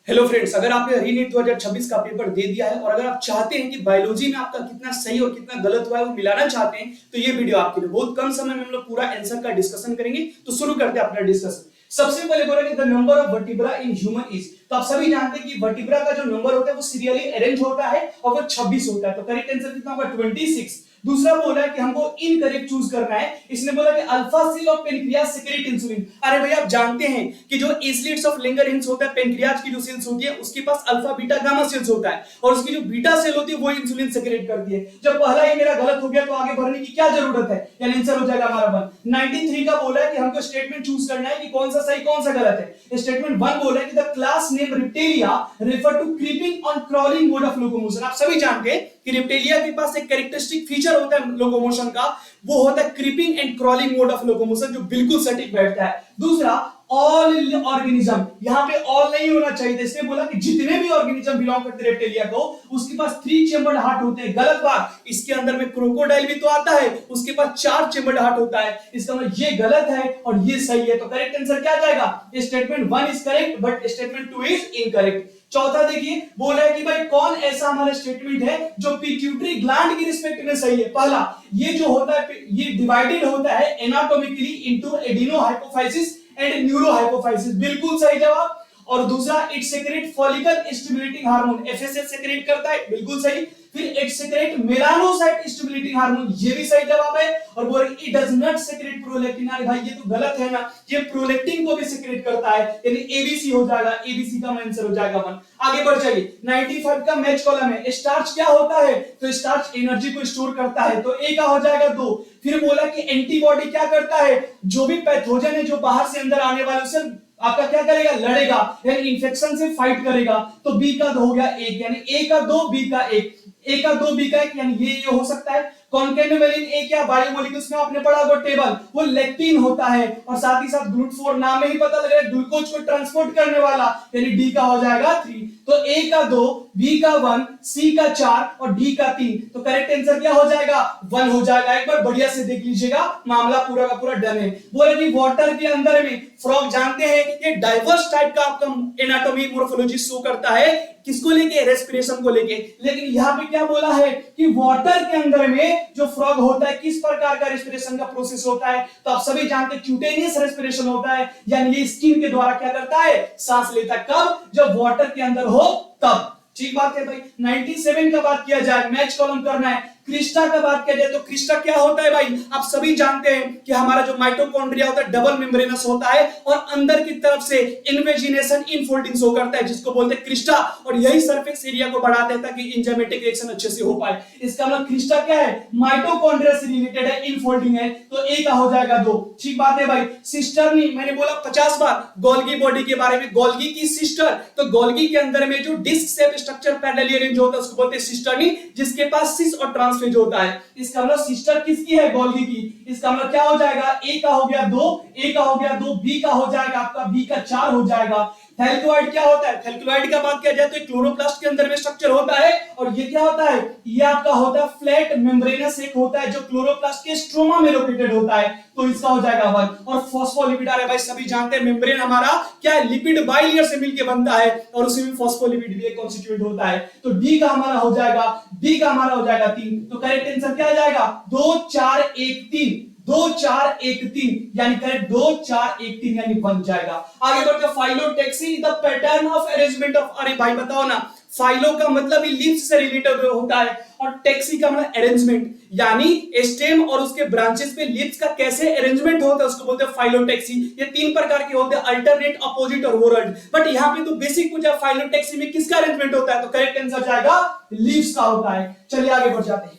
Hello friends, अगर आपने रीनीट 2026 का पेपर दे दिया है और अगर आप चाहते हैं कि बायोलॉजी में आपका कितना सही और कितना गलत हुआ है वो मिलाना चाहते हैं तो ये वीडियो आपके लिए बहुत कम समय में हम लोग पूरा आंसर का डिस्कशन करेंगे। तो शुरू करते हैं अपना डिस्कशन। सबसे पहले बोला कि the number of vertebra in human is, तो आप सभी जानते हैं कि वर्टिब्रा का जो नंबर होता है वो सीरियली अरेंज होता है और वो 26 होता है। तो करेक्ट आंसर कितना होगा? 26। दूसरा बोला है कि हमको इनकरेक्ट चूज करना है। इसने बोला कि alpha cell of pancreas secrete insulin. अरे भैया आप जानते हैं कि जो इस्लेट्स ऑफ लेंगरहैंस होता है, पेनक्रियास की जो सेल्स होती है उसके पास अल्फा बीटा गामा सेल्स होता है और उसकी जो बीटा सेल होती है वो इंसुलिन सेक्रेट करती है। जब पहला ही मेरा गलत हो गया तो आगे बढ़ने की क्या जरूरत है, यानी आंसर हो जाएगा हमारा 1। 93 का बोला है कि हमको स्टेटमेंट चूज करना है कि कौन सा सही कौन सा गलत है। स्टेटमेंट 1 बोला है कि the class name Reptilia refer to creeping on crawling mode of locomotion. आप सभी जानते हैं कि रिप्टिलिया के पास एक कैरेक्टरिस्टिक फीचर होता है लोकोमोशन का, वो होता है creeping and crawling mode of locomotion, जो बिल्कुल सटीक बैठता है। दूसरा ऑल ऑर्गेनिज्म, यहां पे ऑल नहीं होना चाहिए, इसने बोला कि जितने भी ऑर्गेनिज्म बिलोंग करते हैं रेप्टिलिया को उसके पास 3 चेम्बर्ड हार्ट होते हैं। गलत बात, इसके अंदर में क्रोकोडाइल भी तो आता है, उसके पास 4 चेम्बर्ड हार्ट होता है। इसका मतलब ये गलत है और ये सही है। तो करेक्ट आंसर क्या जाएगा? Statement 1 is correct but statement 2 is incorrect. चौथा देखिए, बोला है कि भाई कौन ऐसा हमारा स्टेटमेंट है जो पिट्यूटरी ग्लैंड की रिस्पेक्ट में सही है। पहला, ये जो होता है ये डिवाइडेड होता है anatomically into adenohypophysis and neurohypophysis, बिल्कुल सही जवाब। और दूसरा, it secrete follicle stimulating hormone, FSH secrete करता है, बिल्कुल सही। फिर it secrete melanocyte stimulating hormone, ये भी सही जवाब है। और बोल it does not secrete prolactin, अरे भाई ये तो गलत है ना, ये प्रोलैक्टिन को भी सेक्रेट करता है, यानी एबीसी हो जाएगा, एबीसी का आंसर हो जाएगा 1। आगे बढ़ जाइए, 95 का मैच कॉलम है। स्टार्च क्या होता है? तो स्टार्च एनर्जी को स्टोर करता है, तो ए का हो जाएगा 2। फिर बोला कि एंटीबॉडी क्या करता है? जो भी पैथोजन है जो बाहर से अंदर आने वाले उससे आपका क्या करेगा? लड़ेगा, यानी इंफेक्शन से फाइट करेगा। तो बी का 2 हो गया 1, यानी ए का 2 बी का 1, ए का 2 बी का 1, यानी ये हो सकता है। कॉन्केनेवेलिन ए क्या बायोमोलिक्यूल्स में आपने पढ़ा होगा टेबल, वो लेक्टिन होता है और साथ ही साथ ग्लूट4, नाम में ही पता लग रहा है ग्लूकोज को ट्रांसपोर्ट करने वाला, यानी डी का हो जाएगा 3। तो ए का 2, बी का 1, सी का 4 और डी का 3। तो करेक्ट आंसर क्या हो जाएगा? 1 हो जाएगा। एक बार बढ़िया से देख लीजिएगा, मामला पूरा का पूरा डन है। बोले कि वाटर के अंदर में फ्रॉग जानते हैं ये डाइवर्स टाइप का आपका एनाटॉमी मोर्फोलॉजी शो करता है, किसको लेके? रेस्पिरेशन को लेके। लेकिन यहाँ पे क्या बोला है कि वाटर के अंदर में जो फ्रॉग होता है किस प्रकार का रेस्पिरेशन का प्रोसेस होता है? तो आप सभी जानते हैं क्यूटेनियस रेस्पिरेशन होता है, यानी ये स्किन के द्वारा क्या करता है? सांस लेता है। कब? जब वाटर के अंदर हो तब। ठीक बात है भाई। 97 का बात किया जाए, मैच कॉलम करना है। क्रिस्टा का बात किया जाए तो क्रिस्टा क्या होता है भाई? आप सभी जानते हैं कि हमारा जो माइटोकॉन्ड्रिया होता है डबल मेम्ब्रेनस होता है और अंदर की तरफ से इन्वेजिनेशन इनफोल्डिंग शो करता है, जिसको बोलते हैं क्रिस्टा, और यही सरफेस एरिया को बढ़ाता है ताकि एंजाइमेटिक रिएक्शन अच्छे से हो पाए। इसका मतलब क्रिस्टा क्या है? माइटोकॉन्ड्रिया से रिलेटेड है, इनफोल्डिंग है, तो ए का हो जाएगा 2। ठीक बात है भाई। सिस्टर्नी, मैंने बोला 50 बार गोल्गी बॉडी के बारे में, गोल्गी की सिस्टर, तो गोल्गी के अंदर में जो disc shape structure parallelly arrange होता है उसको बोलते हैं सिस्टर्नी, जिसके पास सिस और ट्रांस फेज होता है। इसका मतलब सिस्टर किसकी है? गोल्गी की। इसका मतलब क्या हो जाएगा? ए का हो गया 2, ए का हो गया 2, बी का हो जाएगा आपका, बी का 4 हो जाएगा। थैलेक्टोइड क्या होता है? थैलेक्टोइड का बात किया जाए तो एक क्लोरोप्लास्ट के अंदर में स्ट्रक्चर होता है और ये क्या होता है? ये आपका होता है फ्लैट मेम्ब्रेनस एक होता है जो क्लोरोप्लास्ट के स्ट्रोमा में लोकेटेड होता है, तो इसका हो जाएगा 1। और फॉस्फोलिपिड, अरे भाई सभी जानते हैं मेम्ब्रेन हमारा क्या है? लिपिड बाइलेयर से मिलके बनता है और उसी में फॉस्फोलिपिड भी एक कॉन्स्टिट्यूएंट होता है। तो डी का हमारा हो जाएगा, डी का हमारा हो जाएगा 3। तो करेक्ट आंसर क्या आ जाएगा? 2 4 1 3, 2 4 1 3, यानी करेक्ट 2 4 1 3, यानी बन जाएगा। आगे बढ़ते हैं, phyllotaxy the pattern of arrangement of, अरे भाई बताओ ना, फाइलो का मतलब ही लीव्स से रिलेटेड होता है और टैक्सी का मतलब अरेंजमेंट, यानी स्टेम और उसके ब्रांचेस पे लीव्स का कैसे अरेंजमेंट होता है उसको बोलते हैं फाइलोटैक्सी। ये 3 प्रकार के होते हैं, अल्टरनेट, अपोजिट और वोरल्ड। बट यहाँ पे तो बेसिक पूछा फाइलोटैक्सी में किसका अरेंजमेंट होता है, तो करेक्ट आंसर जाएगा लीव्स का होता है। चलिए आगे बढ़ जाते हैं,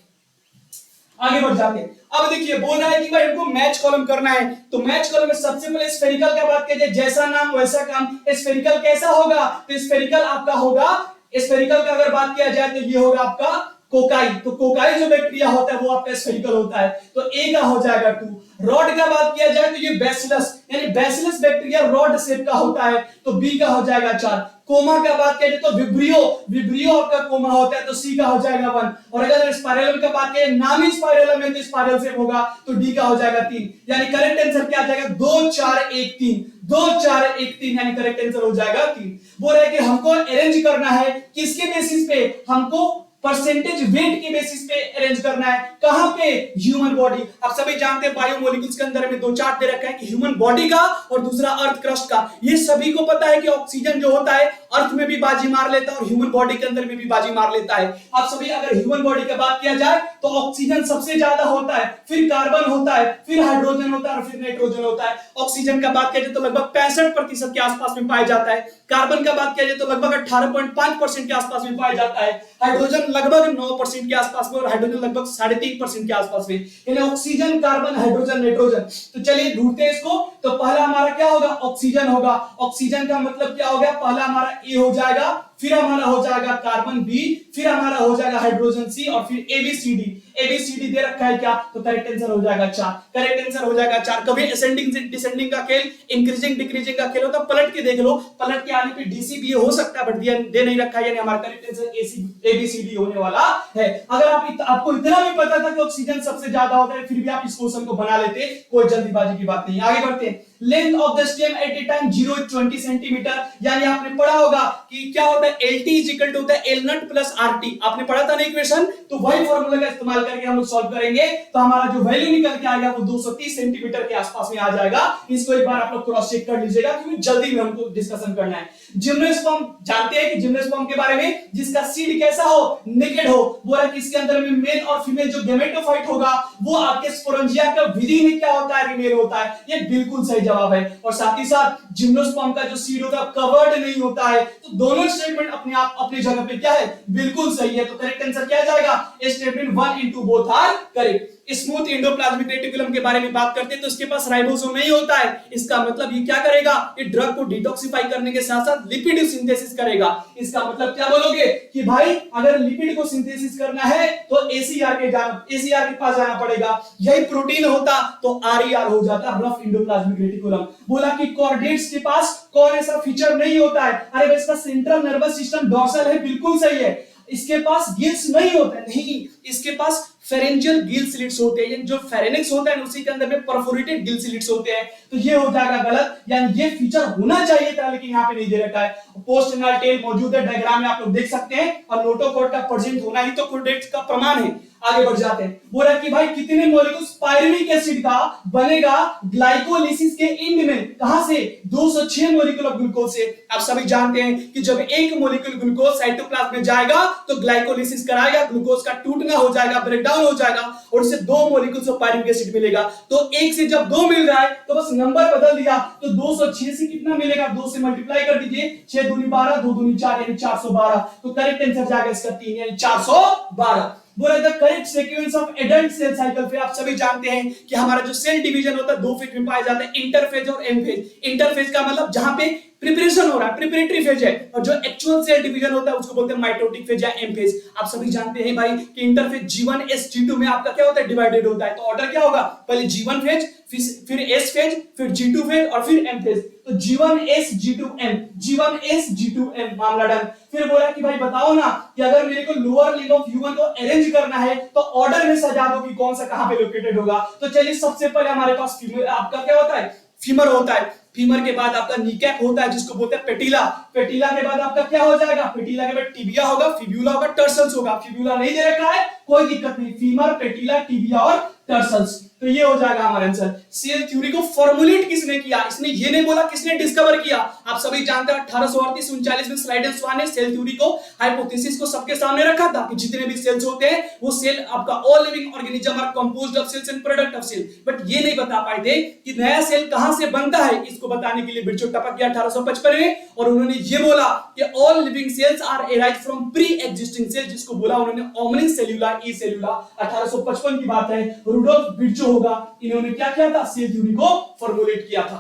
आगे बढ़ जाते हैं। अब देखिए बोल रहा है कि भाई हमको मैच कॉलम करना है, तो मैच कॉलम में सबसे पहले स्फेरिकल का बात किया जाए, जैसा नाम वैसा काम। स्फेरिकल कैसा होगा? तो स्फेरिकल आपका होगा, स्फेरिकल का अगर बात किया जाए तो ये होगा आपका कोकाई, तो कोकाई जो बैक्टीरिया होता है वो आपका स्फेरिकल होता है, तो ए का हो जाएगा 2। रॉड का बात किया जाए तो ये बैसिलस यानी बैसिलस बैक्टीरिया रॉड शेप का होता है, तो बी का हो जाएगा 4। कोमा का बात किया जाए तो विब्रियो, विब्रियो आपका कोमा होता है, तो सी का हो जाएगा 1। और अगर स्पाइरलम का बात करें, नाम ही स्पाइरलम है तो स्पाइरल शेप होगा, तो डी का हो जाएगा 3। यानी करेक्ट आंसर क्या आ जाएगा 2 4 1 3, 2 4 1 3 यानी करेक्ट आंसर हो जाएगा 3। बोल रहा है कि हमको अरेंज करना है किसके बेसिस पे, हमको परसेंटेज वेट के बेसिस पे अरेंज करना है, कहां पे, ह्यूमन बॉडी। आप सभी जानते हैं बायोमोलिक्यूल्स के अंदर में 2 चार्ट दे रखा है कि ह्यूमन बॉडी का और दूसरा अर्थ क्रस्ट का। ये सभी को पता है कि ऑक्सीजन जो होता है अर्थ में भी बाजी मार लेता है और ह्यूमन बॉडी के अंदर में भी बाजी मार लेता है। आप सभी अगर ह्यूमन बॉडी की बात किया जाए तो ऑक्सीजन सबसे ज्यादा होता है, फिर कार्बन होता है, फिर हाइड्रोजन होता है और फिर नाइट्रोजन होता है। ऑक्सीजन का बात किया जाए तो लगभग 65% के आसपास में पाया जाता है। कार्बन का बात किया जाए तो लगभग 18.5% के आसपास में पाया जाता है। हाइड्रोजन लगभग 9% के आसपास में और हाइड्रोजन लगभग 3.5% के आसपास में। यानी ऑक्सीजन, कार्बन, हाइड्रोजन, नाइट्रोजन। तो चलिए ढूंढते हैं इसको। तो पहला हमारा क्या होगा, ऑक्सीजन होगा। ऑक्सीजन का मतलब क्या हो गया, पहला हमारा ए हो जाएगा, फिर हमारा हो जाएगा कार्बन बी, फिर हमारा हो जाएगा हाइड्रोजन सी और फिर एबीसीडी। एबीसीडी दे रखा है क्या, तो करेक्ट आंसर हो जाएगा 4। करेक्ट आंसर हो जाएगा 4। कभी असेंडिंग से डिसेंडिंग का खेल, इंक्रीजिंग डिक्रीजिंग का खेल होता है, पलट के देख लो, पलट के आने पे डीसीबी हो सकता है बट दे नहीं रखा है, यानी हमारा करेक्ट आंसर एबीसीडी होने वाला है। अगर आपको इतना भी पता था कि ऑक्सीजन सबसे ज्यादा होता है फिर भी आप इस क्वेश्चन को बना लेते, कोई जल्दीबाजी की बात नहीं। आगे बढ़ते हैं। Length of the stem at a time 0 20 centimetre, यानी आपने पढ़ा होगा कि क्या होता है, LT इज इक्वल टू होता है L नॉट प्लस RT। आपने पढ़ा था ना इक्वेशन, तो वही फार्मूला का इस्तेमाल करके हम लोग सॉल्व करेंगे, तो हमारा जो वैल्यू निकल के आएगा वो 230 सेंटीमीटर के आसपास में आ जाएगा। इसको एक बार आप लोग क्रॉस चेक कर लीजिएगा क्योंकि जल्दी में हमको डिस्कशन करना है। जिम्नोस्पर्म जानते हैं कि जिम्नोस्पर्म के बारे में, जिसका सीड कैसा हो, नेकेड हो। बोला कि इसके अंदर में मेल और फीमेल जो गेमेटोफाइट होगा वो आपके स्पोरेंजिया का विधि में क्या होता है, रिमेल होता है। ये बिल्कुल सही जवाब है। और साथ ही साथ जिम्नोस्पर्म का जो सीड होता है कवर्ड नहीं होता है। तो दोनों स्टेटमेंट अपने आप अपनी जगह पे क्या है, बिल्कुल सही है। तो करेक्ट आंसर क्या जाएगा, statement 1 into both are correct. Smooth endoplasmic reticulum के बारे में बात करते हैं तो इसके पास राइबोसोम नहीं होता है। इसका मतलब ये क्या करेगा, ये ड्रग को डिटॉक्सिफाई करने के साथ साथ लिपिड सिंथेसिस करेगा। इसका मतलब क्या बोलोगे कि भाई अगर लिपिड को सिंथेसिस करना है तो एसीआर के पास जाना पड़ेगा। यही प्रोटीन होता तो आरईआर हो जाता, रफ एंडोप्लाज्मिक रेटिकुलम। बोला कि कॉर्डेट्स के पास कौन ऐसा फीचर नहीं होता है, अरे इसका सेंट्रल नर्वस सिस्टम डोर्सल है, बिल्कुल सही है। इसके पास गिल्स नहीं होता है, नहीं, इसके पास फेरेंजियल गिल स्लिट्स होते हैं, जो फेरेनिक्स होता है उसी के अंदर में परफोरेटेड गिल स्लिट्स होते हैं। तो ये हो जाएगा गलत, यानी ये फीचर होना चाहिए था लेकिन यहाँ पे नहीं दे रखा है। पोस्ट एनल टेल मौजूद है, डायग्राम में आप लोग देख सकते हैं, और नोटोकॉर्ड का प्रेजेंट होना ही तो कॉर्डेट्स का प्रमाण है। आगे बढ़ जाते हैं। बोला कि भाई कितने मॉलिक्यूल्स पायरुविक एसिड का बनेगा ग्लाइकोलिसिस के एंड में, कहां से, 206 मॉलिक्यूल ऑफ ग्लूकोज से। आप सभी जानते हैं कि जब एक मॉलिक्यूल ग्लूकोज साइटोप्लाज्म में जाएगा तो ग्लाइकोलिसिस कराएगा, ग्लूकोज का टूटना हो जाएगा, ब्रेकडाउन हो जाएगा और उससे 2 मॉलिक्यूल्स ऑफ पायरुविक एसिड मिलेगा। तो एक से जब 2 मिल रहा है तो बस नंबर बदल दिया, तो 206 से कितना मिलेगा, 2 से मल्टीप्लाई कर दीजिए, 6 दूनी 12, 2 दूनी 4 यानी 412। तो करेक्ट आंसर जाएगा इसका 3 यानी 412। बोला the correct sequence of adult cell cycle. फिर आप सभी जानते हैं कि हमारा जो सेल डिवीजन होता है 2 फेज में पाया जाता है, इंटरफेज और एम फेज। इंटरफेज का मतलब जहां पे प्रिपरेशन हो रहा है, प्रिपरेटरी फेज है, और जो एक्चुअल सेल डिवीजन होता है उसको बोलते हैं माइटोटिक फेज या एम फेज। आप सभी जानते हैं भाई कि इंटरफेज G1 S G2 में आपका क्या होता है, डिवाइडेड होता है। तो ऑर्डर क्या होगा, पहले G1 फेज, फिर S फेज, फिर G2 फेज और फिर M फेज। तो G1 S G2 M, G1 S G2 M, मामला डन। फिर बोला कि भाई बताओ ना कि अगर मेरे को लोअर लिंब ऑफ ह्यूमन को अरेंज करना है तो ऑर्डर में सजा दो कि कौन सा कहां पे लोकेटेड होगा। तो चलिए सबसे पहले हमारे पास फीमर, आपका क्या होता है, फीमर होता है। फीमर के बाद आपका नीकैप होता है जिसको बोलते हैं पेटिला। पेटिला के बाद आपका क्या हो जाएगा, पेटिला के बाद टिबिया होगा, फिब्यूला होगा, टर्सल्स होगा। फिब्यूला नहीं दे रखा है, कोई दिक्कत नहीं, फीमर, पेटिला, टिबिया और टर्सल्स। तो ये हो जाएगा हमारा आंसर। सेल थ्योरी को फॉर्मुलेट किसने किया, इसने ये नहीं बोला किसने डिस्कवर किया। आप सभी जानते हैं 1838-39 में स्लाइडन स्वान ने सेल थ्योरी को, हाइपोथेसिस को सबके सामने रखा था कि जितने भी सेल्स होते हैं वो सेल आपका all living organism are composed of cells and product of cell. But ये नहीं बता पाए थे कि नया सेल कहां से बनता है। इसको बताने के लिए बिरचू टपक गया 1855 में, और उन्होंने ये बोला कि all living cells are arrived from pre existing cell, जिसको बोला उन्होंने ओमनिस सेल्यूला ई सेल्यूला। 1855 की बात है, रुडोल्फ बिरचू होगा, इन्होंने क्या किया था, सेल थ्योरी को फॉर्मुलेट किया था।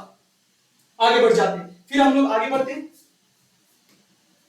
आगे बढ़ जाते हैं, फिर हम लोग आगे बढ़ते हैं।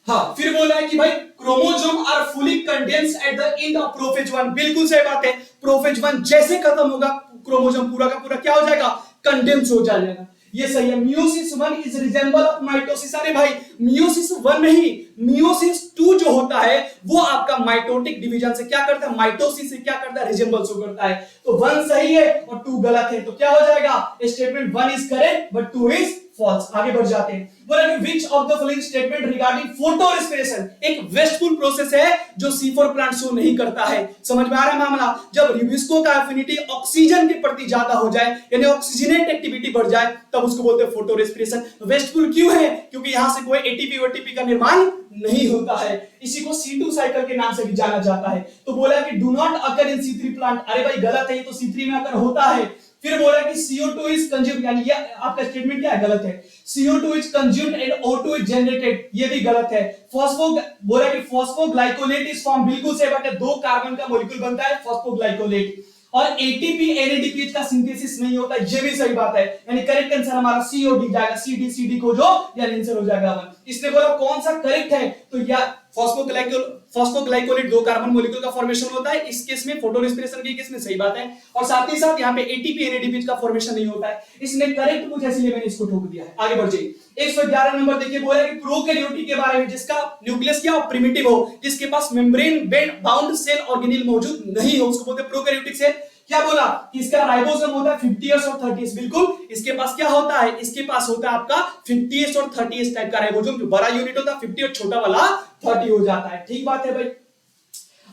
हाँ, फिर बोला है कि भाई chromosome are fully condense at the end of prophase 1। बिल्कुल सही बात है, प्रोफेज 1 जैसे खत्म होगा क्रोमोसोम पूरा का पूरा क्या हो जाएगा, कंडेंस हो जाएगा। ये सही है। Meiosis 1 is resemble of mitosis. अरे भाई मियोसिस 1 नहीं, मियोसिस 2 जो होता है वो आपका माइटोटिक डिवीजन से क्या करता है, माइटोसिस से क्या करता है, रिजेंबल शो करता है। तो 1 सही है और 2 गलत है, तो क्या हो जाएगा, statement 1 is correct but 2 is false. आगे बढ़ जाते हैं। बोला कि which of the following statement regarding photo respiration, एक वेस्टफुल प्रोसेस है जो C4 प्लांट शो नहीं करता है। समझ में आ रहा है मामला, जब रिबिस्को का एफिनिटी ऑक्सीजन के प्रति ज्यादा हो जाए यानी ऑक्सीजनेट एक्टिविटी बढ़ जाए तब उसको बोलते हैं फोटो रेस्पिरेशन। वेस्टफुल क्यों है, क्योंकि यहां से कोई एटीपी ओटीपी का निर्माण नहीं होता है, इसी को C2 साइकिल के नाम से भी जाना जाता है। तो बोला कि do not occur in C3 plant. अरे भाई गलत है, ये तो C3 में अकर होता है। फिर बोला कि CO2 इज कंज्यूम्ड, यानी ये आपका स्टेटमेंट क्या है, गलत है। CO2 is consumed and O2 is generated, ये भी गलत है। बोला कि फॉस्फोग्लाइकोलेट इज फॉर्म, बिल्कुल सही बात है, 2 कार्बन का मॉलिक्यूल बनता है फॉस्फोग्लाइकोलेट। और ATP NADPH का सिंथेसिस नहीं होता, ये भी सही बात है। यानी करेक्ट आंसर हमारा COD जाएगा, CD को जो यानी आंसर हो जाएगा 1। इसने बोला कौन सा करेक्ट है, तो या फॉस्फोग्लाइकोलेट 2 कार्बन मॉलिक्यूल का फॉर्मेशन होता है, इस केस में फोटो रेस्पिरेशन के केस में सही बात है। और साथ ही साथ यहाँ पे ATP NADPH का फॉर्मेशन नहीं होता है। इसने करेक्ट पूछा इसलिए मैंने इसको ठोक दिया है। आगे बढ़ जाइए। 111 नंबर देखिए, बोला कि प्रोकैरियोटिक के बारे में जिसका न्यूक्लियस क्या हो, प्रिमिटिव हो, जिसके पास मेम्ब्रेन बाउंड सेल ऑर्गेनेल मौजूद नहीं हो, उसको बोलते हैं प्रोकैरियोटिक सेल। क्या बोला कि इसका राइबोसोम होता है 50s और 30s। बिल्कुल, इसके पास क्या होता है, इसके पास होता है आपका 50s और 30s टाइप का राइबोसोम, जो बड़ा यूनिट होता है 50 और छोटा वाला 30 हो जाता है। ठीक बात है भाई।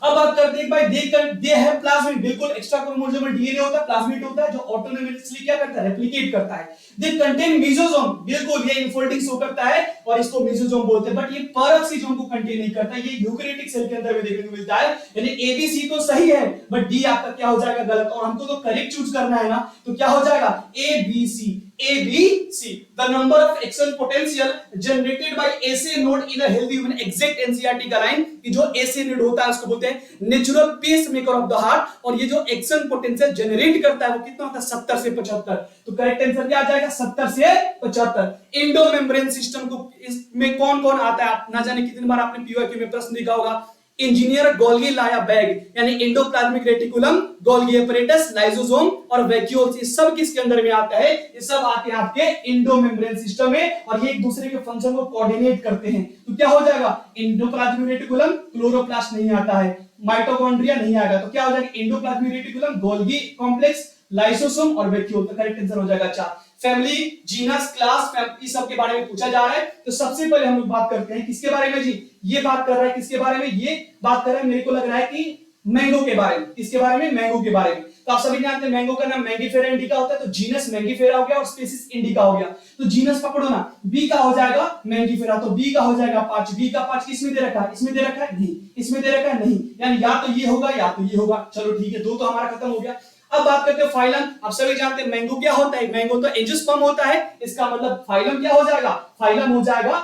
अब बात करते हैं भाई, दे है प्लाज्मिड, बिल्कुल एक्स्ट्रा क्रोमोसोमल डीएनए होता है, प्लाज्मिड होता है जो ऑटोनोमसली क्या करता है, रेप्लिकेट करता है। दे कंटेन मेसोसोम, बिल्कुल ये इनफोल्डिंग शो करता है और इसको मेसोसोम बोलते हैं, बट ये परऑक्सीजोम को कंटेन नहीं करता, ये यूकैरियोटिक सेल के अंदर भी देखने को मिलता है। यानी ABC तो सही है बट डी आपका क्या हो जाएगा, गलत। और हमको तो करेक्ट चूज करना है ना, तो क्या हो जाएगा, ABC। The number of action potential generated by SA node in a healthy human, exact NCERT का लाइन कि जो SA node होता है उसको बोलते हैं natural pacemaker of the heart, और ये जो एक्शन पोटेंशियल जनरेट करता है वो कितना होता है, 70 से 75। तो करेक्ट आंसर क्या आ जाएगा, 70 से 75। इंडो मेम्ब्रेन सिस्टम को इसमें कौन कौन आता है, आप ना जाने कितनी बार आपने PYQ में प्रश्न देखा होगा। इंजीनियर गोल्गी लाया बैग, यानी endoplasmic reticulum, Golgi apparatus, lysosome और वैक्यूल्स, ये सब किसके अंदर में आता है, ये सब आते हैं आपके इंडो मेम्ब्रेन सिस्टम में, और ये एक दूसरे के फंक्शन को कोऑर्डिनेट करते हैं। तो क्या हो जाएगा, इंडोप्लाज्मिक रेटिकुलम, क्लोरोप्लास्ट नहीं आता है, माइटोकॉन्ड्रिया नहीं आएगा, तो क्या हो जाएगा, endoplasmic reticulum, Golgi complex, lysosome और वैक्यूल। तो करेक्ट आंसर हो जाएगा 4। फैमिली, जीनस, क्लास, इस सब के बारे में पूछा जा रहा है। तो सबसे पहले हम लोग बात करते हैं किसके बारे में जी, ये बात कर रहा है किसके बारे में, ये बात कर रहा है, मेरे को लग रहा है कि मैंगो के बारे में। किसके बारे में, मैंगो के बारे में। तो आप सभी जानते हैं मैंगो का नाम मैंगीफेरा इंडिका होता है, तो जीनस मैंगीफेरा हो गया और स्पीसीज इंडिका हो गया। तो जीनस पकड़ो ना, बी का हो जाएगा मैंगीफेरा, तो बी का हो जाएगा 5। बी का 5 किसमें दे रखा है, इसमें दे रखा है नहीं, इसमें दे रखा है नहीं, यानी या तो ये होगा या तो ये होगा। चलो ठीक है, 2 तो हमारा खत्म हो गया। अब बात करते हैं फाइलम। आप सभी जानते हैं मैंगो क्या होता है, मैंगो तो एंजियोस्पर्म होता है, इसका मतलब फाइलम क्या हो जाएगा, फाइलम हो जाएगा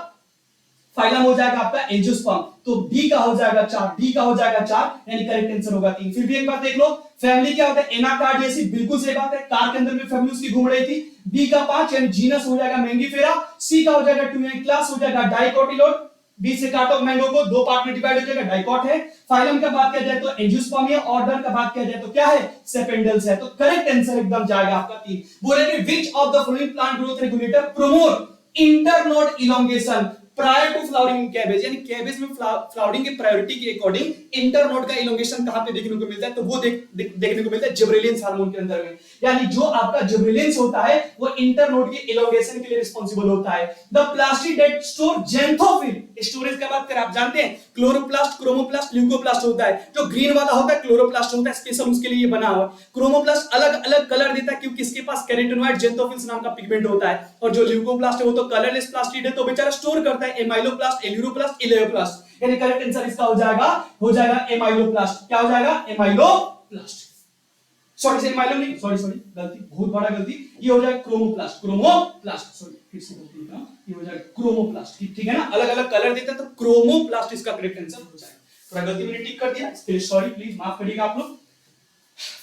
आपका एंजियोस्पर्म। तो डी का हो जाएगा 4, डी का हो जाएगा 4, यानी करेक्ट आंसर होगा 3। फिर भी एक बात देख लो, फैमिली क्या होता है, एनाकार्डियेसी, बिल्कुल सही बात है, कार के अंदर में फैमिली उसकी घूम रही थी। बी का 5 यानी जीनस हो जाएगा मैंगीफेरा। सी का हो जाएगा 2 यानी क्लास हो जाएगा डाइकोटिलोड। बी से काटो, मैंगो को 2 पार्ट में डिवाइड हो जाएगा, डाइकॉट है। फाइलम का बात किया जाए तो एंजियोस्पर्म है, ऑर्डर का बात किया जाए तो क्या है, सेपेंडल्स है। तो करेक्ट आंसर एकदम जाएगा आपका 3। बोले कि which of the following plant growth regulator promote internode elongation prior to flowering in cabbage, यानी कैबेज में फ्लावरिंग की प्रायोरिटी के अकॉर्डिंग इंटरनोड का इलोंगेशन कहां पे देखने को मिलता है, तो वो देखने को मिलता है जिब्रेलिन्स हार्मोन के अंदर में। यानी जो आपका जिब्रेलिन्स होता है वो इंटरनोड के इलोंगेशन के लिए रिस्पांसिबल होता है। The plastid that store xanthophyll, storage का बात करें आप जानते हैं क्लोरोप्लास्ट, क्रोमोप्लास्ट, ल्यूकोप्लास्ट होता है। जो ग्रीन वाला होता है क्लोरोप्लास्ट होता है, स्पेशल उसके लिए बना हुआ। क्रोमोप्लास्ट अलग अलग कलर देता है क्योंकि इसके पास कैरोटीनॉइड ज़ैंथोफिल्स नाम का पिगमेंट होता है। और जो ल्यूकोप्लास्ट है वो तो कलरलेस प्लास्टिड है, तो बेचारा स्टोर करता है एमाइलोप्लास्ट, एल्यूरोप्लास्ट, इलेयोप्लास्ट। यानी करेक्ट आंसर इसका हो जाएगा एमाइलोप्लास्ट। क्या हो जाएगा, एमाइलोप्लास्ट। सॉरी एमाइलो नहीं, सॉरी गलती, बहुत बड़ा गलती। ये हो जाएगा क्रोमोप्लास्ट, सॉरी फिर से गलती का, ये हो जाएगा क्रोमोप्लास्ट। ठीक है ना, अलग अलग कलर देता है तो क्रोमोप्लास्ट इसका करेक्ट आंसर हो जाएगा। थोड़ा गलती मैंने टिक कर दिया, इसके लिए सॉरी, प्लीज माफ करिएगा आप लोग।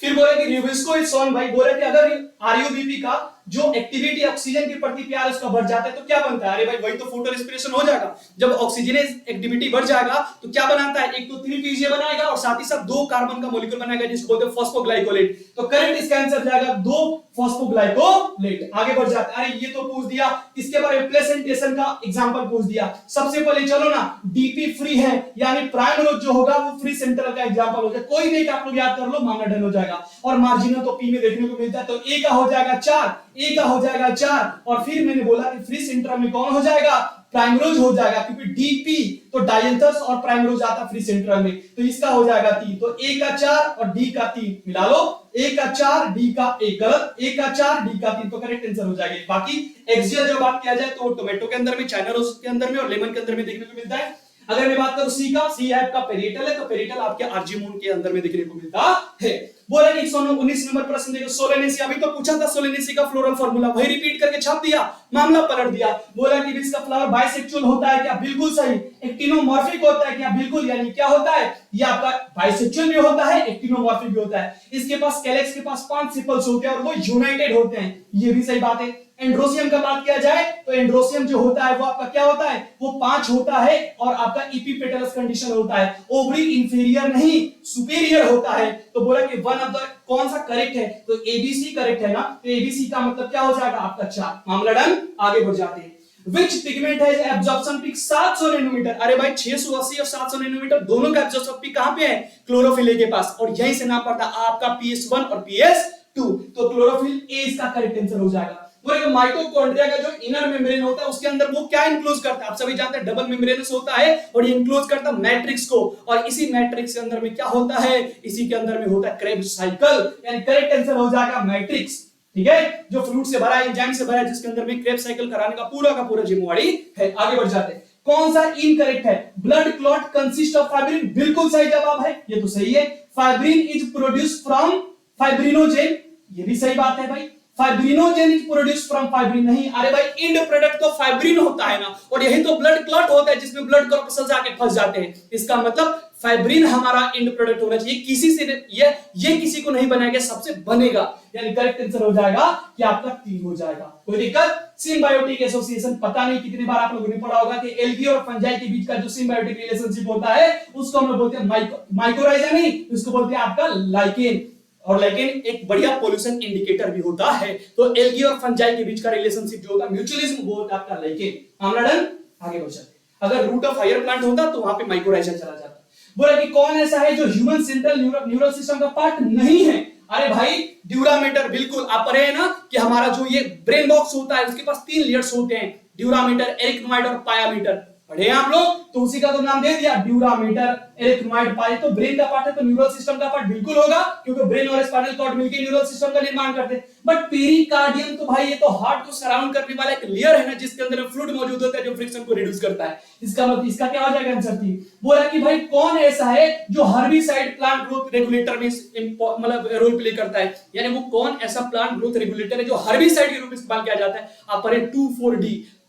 फिर बोला कि रिविस्को इज शोन, भाई बोला कि अगर आरयूबीपी का जो एक्टिविटी ऑक्सीजन के प्रति प्यार उसका बढ़ जाता है तो क्या बनता है? अरे भाई वही तो फोटो रेस्पिरेशन हो जाएगा। जब ऑक्सीजनेज एक्टिविटी बढ़ जाएगा तो क्या बनाता है? एक तो 3 बनाएगा और साथ ही साथ 2 कार्बन का मॉलिक्यूल बनाएगा जिसको बोलते हैं फॉस्फोग्लाइकोलेट। तो करंट इसका आंसर जाएगा 2 फॉस्फोग्लाइकोलेट। आगे बढ़ जाता है। अरे ये तो पूछ दिया, इसके बारे में प्लेसेंटेशन का एग्जांपल पूछ दिया। सबसे पहले चलो ना, डीपी फ्री है यानी प्राइम रोज जो होगा वो फ्री सेंट्रल का एग्जांपल हो जाए। कोई नहीं, आप लोग याद कर लो, मामला डन हो जाएगा। और मार्जिनल तो पी में देखने को मिलता है, तो ए का हो जाएगा 4, ए का हो जाएगा 4। और फिर मैंने बोला कि फ्री सेंट्रल में कौन हो जाएगा? प्राइमरोज हो जाएगा, क्योंकि डीपी तो डायंथर्स और प्राइमरोज आता फ्री सेंट्रल में, तो इसका हो जाएगा 3। तो ए का 4 और डी का 3 मिला लो, ए का 4 डी का 1 गलत, ए का 4 डी का 3, तो करेक्ट आंसर हो जाएगा। बाकी एक्सियल जो बात किया जाए तो टोमेटो के अंदर में, चाइना रोज के अंदर में और लेमन के अंदर में देखने को मिलता है। अगर मैं बात करूं सी का, सी है आपका पेरिटल है, तो पेरिटल आपके आर्जिमोन के अंदर में देखने को मिलता है। बोला 119 नंबर प्रश्न देखो, सोलेनेसी, अभी तो पूछा था सोलेनेसी का फ्लोरल फार्मूला, वही रिपीट करके छाप दिया, मामला पलट दिया। बोला कि इसका फ्लावर बाइसेक्सुअल होता है क्या? बिल्कुल सही। एक्टिनोमॉर्फिक होता है क्या? बिल्कुल, यानी क्या होता है? ये आपका बाइसेक्सुअल भी होता है, एक्टिनोमॉर्फिक भी होता है। इसके पास कैलेक्स के पास 5 सेपल्स होते हैं और वो यूनाइटेड होते हैं, ये भी सही बात है। एंड्रोसियम का बात किया जाए तो एंड्रोसियम जो होता है वो आपका क्या होता है? वो 5 होता है और आपका इपीपेटलस कंडीशन होता है, ओवरी इंफीरियर नहीं सुपीरियर होता है। तो बोला कि वन ऑफ द कौन सा करेक्ट है? तो एबीसी करेक्ट है ना, तो एबीसी का मतलब क्या हो जाएगा आपका 4। मामला डन। आगे बढ़ जाते हैं। Which pigment has absorption peak 700 nanometre? अरे भाई 680 और 700 नैनोमीटर दोनों का एब्जॉर्प्शन पीक कहां पे है? क्लोरोफिल के पास, और यहीं से नाम पड़ता आपका PS1 और PS2। तो क्लोरोफिल ए इसका करेक्ट आंसर हो जाएगा। माइटोकॉन्ड्रिया का जो इनर मेम्ब्रेन होता है उसके अंदर वो क्या इंक्लोज करता है? आप सभी जानते हैं डबल मेम्ब्रेनस होता है और ये इंक्लोज करता है मैट्रिक्स को, और इसी मैट्रिक्स के अंदर में क्या होता है? इसी के अंदर में होता है क्रेब्स साइकिल, यानी करेक्ट आंसर हो जाएगा मैट्रिक्स। ठीक है, जो फ्लूइड से भरा है, एंजाइम से भरा है, जिसके अंदर में क्रेब्स साइकिल कराने का पूरा जिम्मेवारी है। आगे बढ़ जाते हैं। कौन सा इनकरेक्ट है? Blood clot consist of fibrin, बिल्कुल सही जवाब है, ये तो सही है। Fibrin is produced from fibrinogen, ये भी सही बात है भाई। Fibrinogen is produced from fibrin नहीं, अरे भाई इंड प्रोडक्ट तो फाइब्रिन होता है ना, और यही तो ब्लड क्लॉट होता है जिसमें ब्लड कॉर्पस्कल्स आके फंस जाते हैं। इसका मतलब फाइब्रिन हमारा इंड प्रोडक्ट होना चाहिए, किसी से ये किसी को नहीं बनाएगा, सबसे बनेगा, यानी करेक्ट आंसर हो जाएगा कि आपका 3 हो जाएगा। कोई दिक्कत? सिम्बायोटिक एसोसिएशन, पता नहीं कितनी बार आप लोगों ने पढ़ा होगा कि एल्गी और फंजाई के बीच का जो सिम्बायोटिक रिलेशनशिप होता है उसको हम लोग बोलते हैं माइकोराइजा, नहीं उसको बोलते हैं आपका लाइकेन। और लाइकेन एक बढ़िया पोल्यूशन इंडिकेटर भी होता है। तो एल्गी और फंजाई के बीच का रिलेशनशिप जो होता है म्यूचुअलिज्म, वो होता है आपका लाइकेन। मामला डन। आगे बढ़ जाते हैं। अगर रूट ऑफ हायर प्लांट होता तो वहां पे माइकोराइजा चला जाता। बोला कि कौन ऐसा है जो ह्यूमन सेंट्रल न्यूरल सिस्टम का पार्ट नहीं है? अरे भाई ड्यूरामेटर, बिल्कुल। आप पढ़े हैं ना कि हमारा जो ये ब्रेन बॉक्स होता है उसके पास 3 लेयर्स होते हैं, ड्यूरामेटर, एरिथ्मोइड और पायामीटर। पढ़े हैं आप लोग? तो उसी का तो नाम दे दिया, ड्यूरामीटर, एरिथ्मोइड, पाया। तो ब्रेन का पार्ट है तो न्यूरल सिस्टम का पार्ट बिल्कुल होगा, क्योंकि ब्रेन और स्पाइनल कॉर्ड मिलकर न्यूरल सिस्टम का निर्माण करते हैं। बट पेरिकार्डियम तो भाई ये तो हार्ट को सराउंड करने वाला एक लेयर है ना, जिसके अंदर फ्लूइड मौजूद होता है जो फ्रिक्शन को रिड्यूस करता है। इसका मतलब इसका क्या हो जाएगा आंसर? 3। बोला कि भाई कौन ऐसा है जो हर्बिसाइड प्लांट ग्रोथ रेगुलेटर में मतलब रोल प्ले करता है, यानी वो कौन ऐसा प्लांट ग्रोथ रेगुलेटर है जो हर्बिसाइड के रूप में इस्तेमाल किया जाता है? आप पढ़े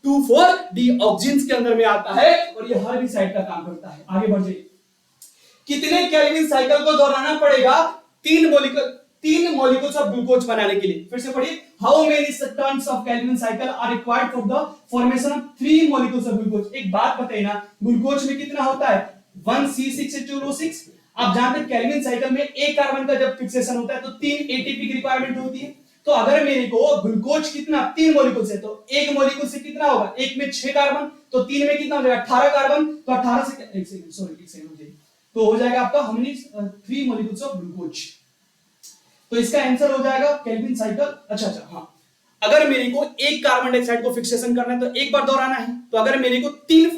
2,4-D ऑक्सीजन के अंदर में आता है और ये हर्बिसाइड का काम करता है। आगे बढ़ जाइए। कितने केल्विन साइकिल को दोहराना पड़ेगा 3 मॉलिक्यूल्स ऑफ ग्लूकोज बनाने के लिए? फिर से पढ़िए। How many turns of Calvin cycle are required for the formation of 3 molecules of glucose? एक बात बताइए ना, ग्लूकोज में कितना होता है? 1C6H12O6। आप जानते हैं केल्विन साइकिल में एक कार्बन का जब फिक्सेशन होता है तो 3 एटीपी की रिक्वायरमेंट होती है। तो अगर मेरे को ग्लूकोज कितना 3 मॉलिक्यूल से, तो एक मॉलिक्यूल से कितना होगा? एक में 6 कार्बन, तो 3 में कितना हो जाएगा? 18 कार्बन। तो 18 से एक सेकंड हो जाएगी, तो हो जाएगा आपका how many 3 molecules of glucose. तो इसका आंसर हो जाएगा केल्विन साइकिल। अच्छा हाँ, अगर मेरे को एक कार्बन डाइऑक्साइड को फिक्सेशन करना है तो एक बार दोहराना है। तो अगर मेरे को 3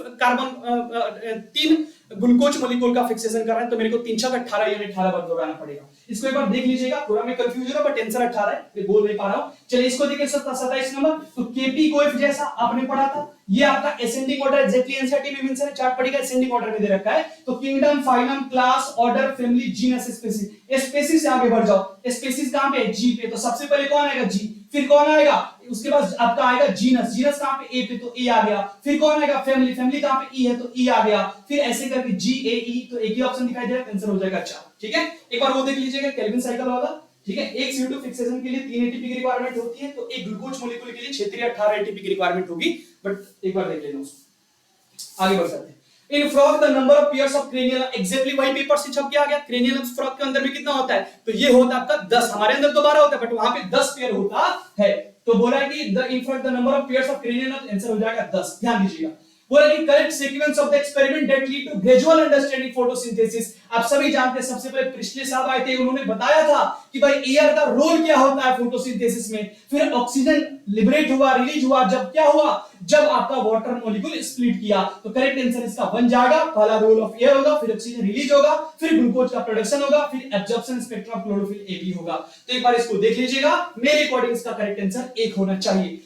ग्लूकोज मॉलिक्यूल का फिक्सेशन करना है तो मेरे को 3 6 18 यानी 18 बार दोहराना पड़ेगा। इसको एक बार देख लीजिएगा, थोड़ा मैं कंफ्यूज हो रहा बट आंसर 18 है, मैं बोल नहीं पा रहा हूं। चलिए इसको देखिए 27 नंबर। तो केपी कोएफ जैसा आपने पढ़ा था, ये आपका असेंडिंग ऑर्डर एग्जैक्टली एनसीईआरटी में मेंशन है, चार्ट पढ़िएगा, असेंडिंग ऑर्डर में दे रखा है। तो kingdom, phylum, class, order, family, genus, species. Species से आगे बढ़ जाओ। स्पीसीज कहां पे है? जी पे। तो सबसे पहले कौन आएगा? जी। फिर कौन आएगा? उसके बाद आपका आएगा जीनस। जीनस कहां पे? ए पे, तो ए आ गया। फिर कौन आएगा? फैमिली। फैमिली कहां पे? ई है, तो ई आ गया। फिर ऐसे करके जी ए ई, तो एक ही ऑप्शन दिखाई दे रहा है, आंसर हो जाएगा 4। ठीक है, एक बार वो देख लीजिएगा केल्विन साइकिल वाला। ठीक है, एक CO2 फिक्सेशन के लिए 3 एटीपी की रिक्वायरमेंट होती है, तो एक ग्लूकोज मॉलिक्यूल के लिए 18 एटीपी की रिक्वायरमेंट होगी। बट एक बार देख लेना उसको, आगे बढ़ जाते हैं। इन frog the number of pairs of cranial, exactly वही पेपर से छप के आ गया। क्रेनियल फ्रॉग के अंदर में कितना होता है, तो ये होता है आपका 10, हमारे अंदर तो 12 होता है, बट वहां पे 10 पेयर होता है। तो बोला है कि the in frog the number of pairs of cranial, answer हो जाएगा 10। ध्यान दीजिएगा, बोला कि correct sequence of the experiment that lead to gradual understanding photosynthesis. आप सभी जानते हैं, सबसे पहले पिछले साहब आए थे, उन्होंने बताया था कि भाई एयर का रोल क्या होता है फोटोसिंथेसिस में। फिर ऑक्सीजन लिबरेट हुआ, रिलीज हुआ, जब क्या हुआ, जब आपका वाटर मॉलिक्यूल स्प्लिट किया। तो करेक्ट आंसर इसका बन जाएगा, पहला रोल ऑफ एयर होगा, फिर ऑक्सीजन रिलीज होगा, फिर ग्लूकोज का प्रोडक्शन होगा, फिर absorption spectrum of chlorophyll AB होगा। तो एक बार इसको देख लीजिएगा, मेरे अकॉर्डिंग इसका करेक्ट आंसर 1 होना चाहिए।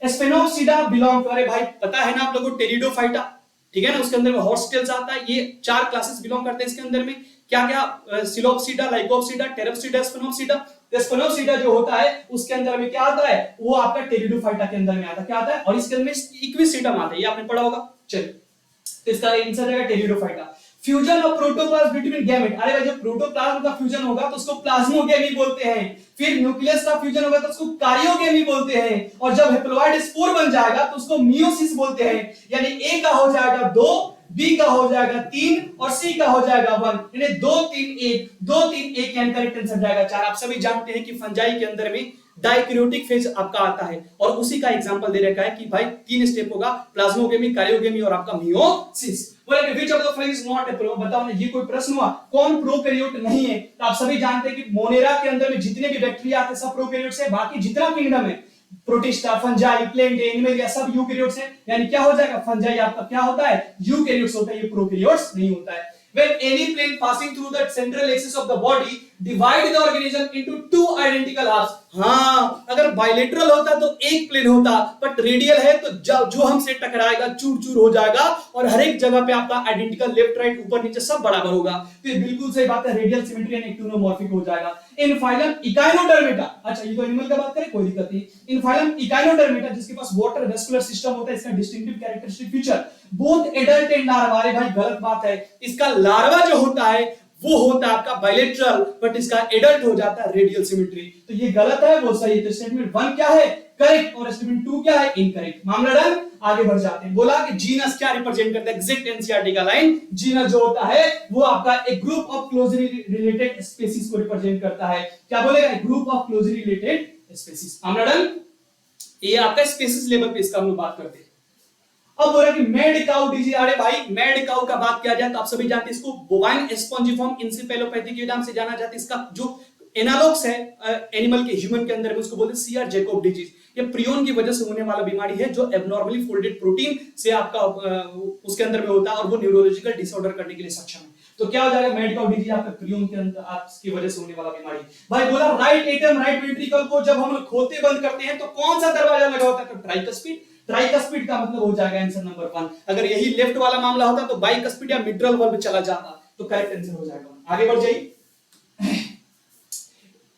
स्पेनोसिडा बिलोंग टू, अरे भाई पता है ना आप लोगों को, टेरिडोफाइटा, ठीक है ना, उसके अंदर में हॉर्सटेल्स आता है। ये 4 क्लासेस बिलोंग करते हैं इसके अंदर में, क्या क्या, सिलोप्सिडा, लाइकोप्सिडा, टेरेप्सिडा, स्पेनोसिडा। स्पेनोसिडा जो होता है उसके अंदर में क्या आता है, वो आपका टेरिडोफाइटा के अंदर में आता है, क्या आता है, और इसके अंदर में इक्विसिडम आता है, ये आपने पढ़ा होगा। चलिए, तो इसका आंसर रहेगा pteridophyta. Fusion of protoplasm between gamete, अरे भाई जब प्रोटोप्लाज्म का फ्यूजन होगा तो उसको प्लाज्मोगेमी बोलते हैं। फिर न्यूक्लियस का फ्यूजन होगा तो उसको कारियोगेमी बोलते हैं। और जब हैप्लोइड स्पोर बन जाएगा तो उसको मियोसिस बोलते हैं। यानी ए का हो जाएगा 2, बी का हो जाएगा 3 और सी का हो जाएगा 1, यानी 2 3 1, 2 3 1, यानी करेक्ट आंसर जाएगा 4। आप सभी जानते हैं कि फंजाई के अंदर में डाइक्रियोटिक फेज आपका आता है, और उसी का एग्जांपल दे रखा है कि भाई 3 स्टेप होगा, प्लाज्मोगेमी, कारियोगेमी और आपका मियोसिस। बोले which of the following is not a pro, बताओ ना, ये कोई प्रश्न हुआ, कौन प्रोकैरियोट नहीं है। तो आप सभी जानते हैं कि मोनेरा के अंदर में जितने भी बैक्टीरिया आते हैं सब प्रोकैरियोट्स है, बाकी जितना किंगडम है, प्रोटिस्टा, फंजाई, प्लेंट, एनिमलिया, सब यूकैरियोट्स है। यानी क्या हो जाएगा, फंजाई आपका क्या होता है, यूकैरियोट्स होता है, ये प्रोकैरियोट्स नहीं होता है। When any plane passing through the central axis of the body divide the organism into 2 identical halves, हाँ, अगर बाइलेटरल होता तो एक प्लेन होता, बट रेडियल है तो जो हमसे टकराएगा चूर चूर हो जाएगा, और हर एक जगह पे आपका आइडेंटिकल लेफ्ट राइट ऊपर नीचे सब बराबर होगा। तो ये बिल्कुल सही बात है, रेडियल सिमेट्री यानी एक्टिनोमॉर्फिक हो जाएगा। इन फाइलम इकाइनोडर्मेटा, अच्छा ये तो एनिमल का बात करें, कोई दिक्कत नहीं। इन फाइलम इकाइनोडर्मेटा जिसके पास वाटर वेस्कुलर सिस्टम होता है, इसका distinctive characteristic feature both adult and larva. अरे भाई गलत बात है, इसका लार्वा जो होता है वो होता है आपका बाइलेटरल, बट इसका एडल्ट हो जाता है रेडियल सिमेट्री। तो ये गलत है, वो सही है। तो स्टेटमेंट 1 क्या है, करेक्ट, और स्टेटमेंट 2 क्या है, इनकरेक्ट। मामला डन, आगे बढ़ जाते हैं। बोला कि जीनस क्या रिप्रेजेंट करता है, एग्जैक्ट एनसीईआरटी का लाइन, जीनस जो होता है वो आपका एक group of closely related species को रिप्रेजेंट करता है। क्या बोलेगा, group of closely related species. मामला डन, ये आपका स्पीशीज लेवल पे इसका हम लोग बात करते हैं। अब बोला कि मैड काउ डिजीज, अरे भाई मैड काउ का बात किया जाए तो आप सभी जानते हैं इसको बोवाइन स्पॉन्जिफॉर्म इंसेफेलोपैथी के नाम से जाना जाता है। इसका जो एनालॉग्स है एनिमल के, ह्यूमन के अंदर में, उसको बोलते हैं सीआर जैकोब डिजीज। ये प्रियोन की वजह से होने वाला बीमारी है जो एबनॉर्मली फोल्डेड प्रोटीन से आपका उसके अंदर में होता है, और वो न्यूरोलॉजिकल डिसऑर्डर करने के लिए सक्षम है। तो क्या हो जाएगा, मैड काउ डिजीज आपका प्रियोन के अंदर आपकी वजह से होने वाला बीमारी। भाई बोला राइट एटम राइट वेंट्रिकल को जब हम लोग खोलते बंद करते हैं तो कौन सा दरवाजा लगा होता है, तो ट्राइकस्पिड। ट्राइकस्पिड का मतलब हो जाएगा आंसर नंबर 1। अगर यही लेफ्ट वाला मामला होता तो बाइकस्पिड या मिड्रल वाल्व चला जाता, तो करेक्ट आंसर हो जाएगा। आगे बढ़ जाइए,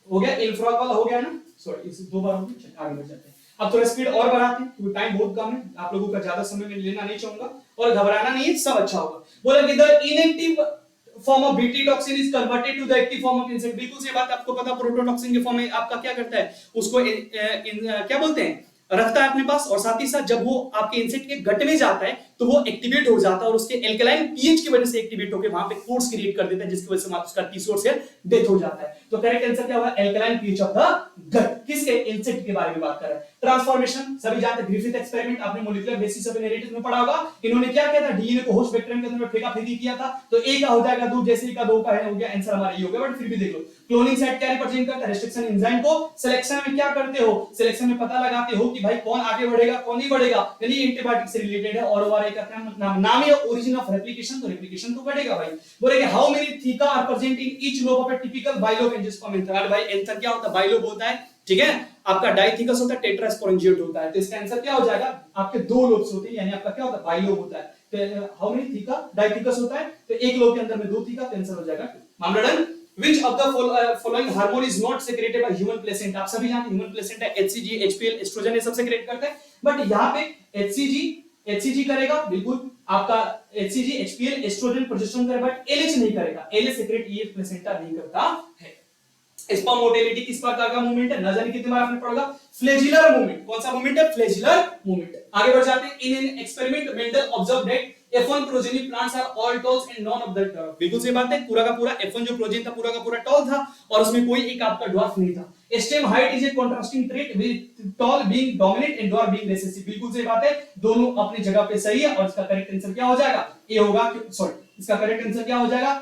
हो गया इल्फ्रॉग वाला हो गया ना, सॉरी इसे 2 बार हो गया। आगे बढ़ जाते हैं, अब थोड़ा स्पीड और बढ़ाते हैं क्योंकि टाइम बहुत कम है, आप लोगों का ज्यादा समय में लेना नहीं चाहूंगा, और घबराना नहीं है, सब अच्छा होगा। बोला कि the inactive form of BT toxin is converted to the active form of insect. बिल्कुल सही बात, आपको पता प्रोटोटॉक्सिन के फॉर्म में आपका क्या करता है, उसको क्या बोलते हैं, रखता है अपने पास, और साथ ही साथ जब वो आपके इंसेक्ट के गट में जाता है तो वो एक्टिवेट हो जाता है, और उसके एल्कलाइन पीएच की वजह से एक्टिवेट होकर वहां पे फोर्स क्रिएट कर देता है, जिसकी वजह से उसका टिश्यू से डेथ हो जाता है। तो करेक्ट आंसर क्या होगा, alkaline pH of the gut. किसके, इंसेक्ट के बारे में बात कर रहे हैं। ट्रांसफॉर्मेशन सभी जानते हैं, ग्रिफिथ एक्सपेरिमेंट आपने मॉलिक्यूलर बेसिस ऑफ नैरेटिव में पढ़ा होगा। इन्होंने क्या किया था, डीएनए को होस्ट बैक्टीरियम के अंदर में फेंका फेंकी किया था। तो ए का हो जाएगा 2, जैसे का 2 का है, हो गया आंसर हमारा ये हो गया। बट फिर भी देख लो, क्लोनिंग साइट क्या रिप्रेजेंट करता है, रेस्ट्रिक्शन एंजाइम को। सिलेक्शन में क्या करते हो, सिलेक्शन में पता लगाते हो कि भाई कौन आगे बढ़ेगा कौन नहीं बढ़ेगा, यानी एंटीबायोटिक से रिलेटेड है। और ओवर का नाम है ओरिजिन ऑफ रेप्लिकेशन, तो रेप्लिकेशन तो बढ़ेगा भाई। बोलेंगे how many theca are present in each lobe of a typical bilobed angiosperm. भाई आंसर क्या होता है, बाइलोब होता है, ठीक है, आपका डाइथिकस होता है, टेट्रास्पोरेंजिएट होता है। तो इसका आंसर क्या हो जाएगा, आपके 2 लोब्स होते हैं, यानी आपका क्या होता है, बाइलोब होता है। तो हाउ मेनी थीका, डाइथिकस होता है, तो एक लोब के अंदर में 2 थीका, तो आंसर हो जाएगा 2। मामला done. Which of the following hormone is not secreted by human placenta? आप सभी जानते हैं human placenta HCG, HPL, estrogen ये सब सेक्रेट करता है, बट यहाँ पे HCG करेगा, बिल्कुल आपका HCG, HPL, एस्ट्रोजन, प्रोजेस्टेरोन करेगा, बट LH नहीं करेगा। LH सेक्रेट ये प्लेसेंटा नहीं करता है। स्पर्म मोटिलिटी किस प्रकार का मूवमेंट है, न जाने कितनी बार आपने पढ़ा, फ्लैजिलर मूवमेंट। कौन सा मूवमेंट है, फ्लैजिलर मूवमेंट। आगे बढ़ जाते हैं। In an experiment Mendel observe that F1 progeny plants are all talls and none of the dwarf. बिल्कुल सही बात है, पूरा का पूरा F1 जो प्रोजेन था पूरा का पूरा टॉल था और उसमें कोई एक आपका डॉर्फ नहीं था। Stem height is a contrasting trait with tall being dominant and dwarf being recessive. बिल्कुल सही बात है, दोनों अपनी जगह पे सही है और इसका करेक्ट आंसर क्या हो जाएगा, ए होगा। सॉरी, इसका करेक्ट आंसर क्या हो जाएगा,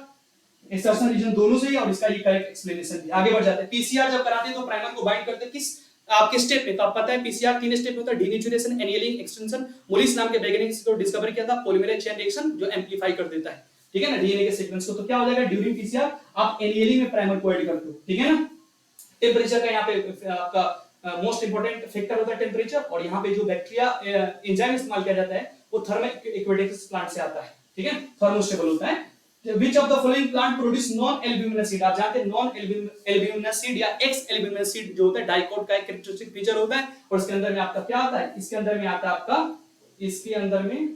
इंसर्शन रीजन दोनों सही है और इसका ये करेक्ट एक्सप्लेनेशन भी। आगे बढ़ जाते हैं। पीसीआर जब कराते हैं तो प्राइमर को बाइंड करते हैं किस आपके स्टेप में, तो आप पता है पीसीआर 3 स्टेप में होता है, डीनेचुरेशन, एनियलिंग, एक्सटेंशन। मोलिस नाम के वैज्ञानिक इसको डिस्कवर किया था, पॉलीमरेज चेन रिएक्शन जो एम्पलीफाई कर देता है, ठीक है ना, डीएनए के सीक्वेंस को। तो क्या हो जाएगा, ड्यूरिंग पीसीआर आप एनियलिंग में प्राइमर को ऐड करते हो, ठीक है ना। टेंपरेचर का यहाँ पे आपका मोस्ट इंपोर्टेंट फैक्टर होता है टेंपरेचर, और यहाँ पे जो बैक्टीरिया एंजाइम इस्तेमाल किया जाता है वो थर्मल इक्विडेक्स प्लांट से आता है, ठीक है, थर्मोस्टेबल होता है। Which of the following plant produce non-albuminous seed? आप जानते हैं नॉन albuminous seed या एक्स albuminous seed जो होता है डाइकोट का एक कैरेक्टरिस्टिक फीचर होता है, और इसके अंदर में आपका क्या आता है, इसके अंदर में आता है आपका, इसके अंदर में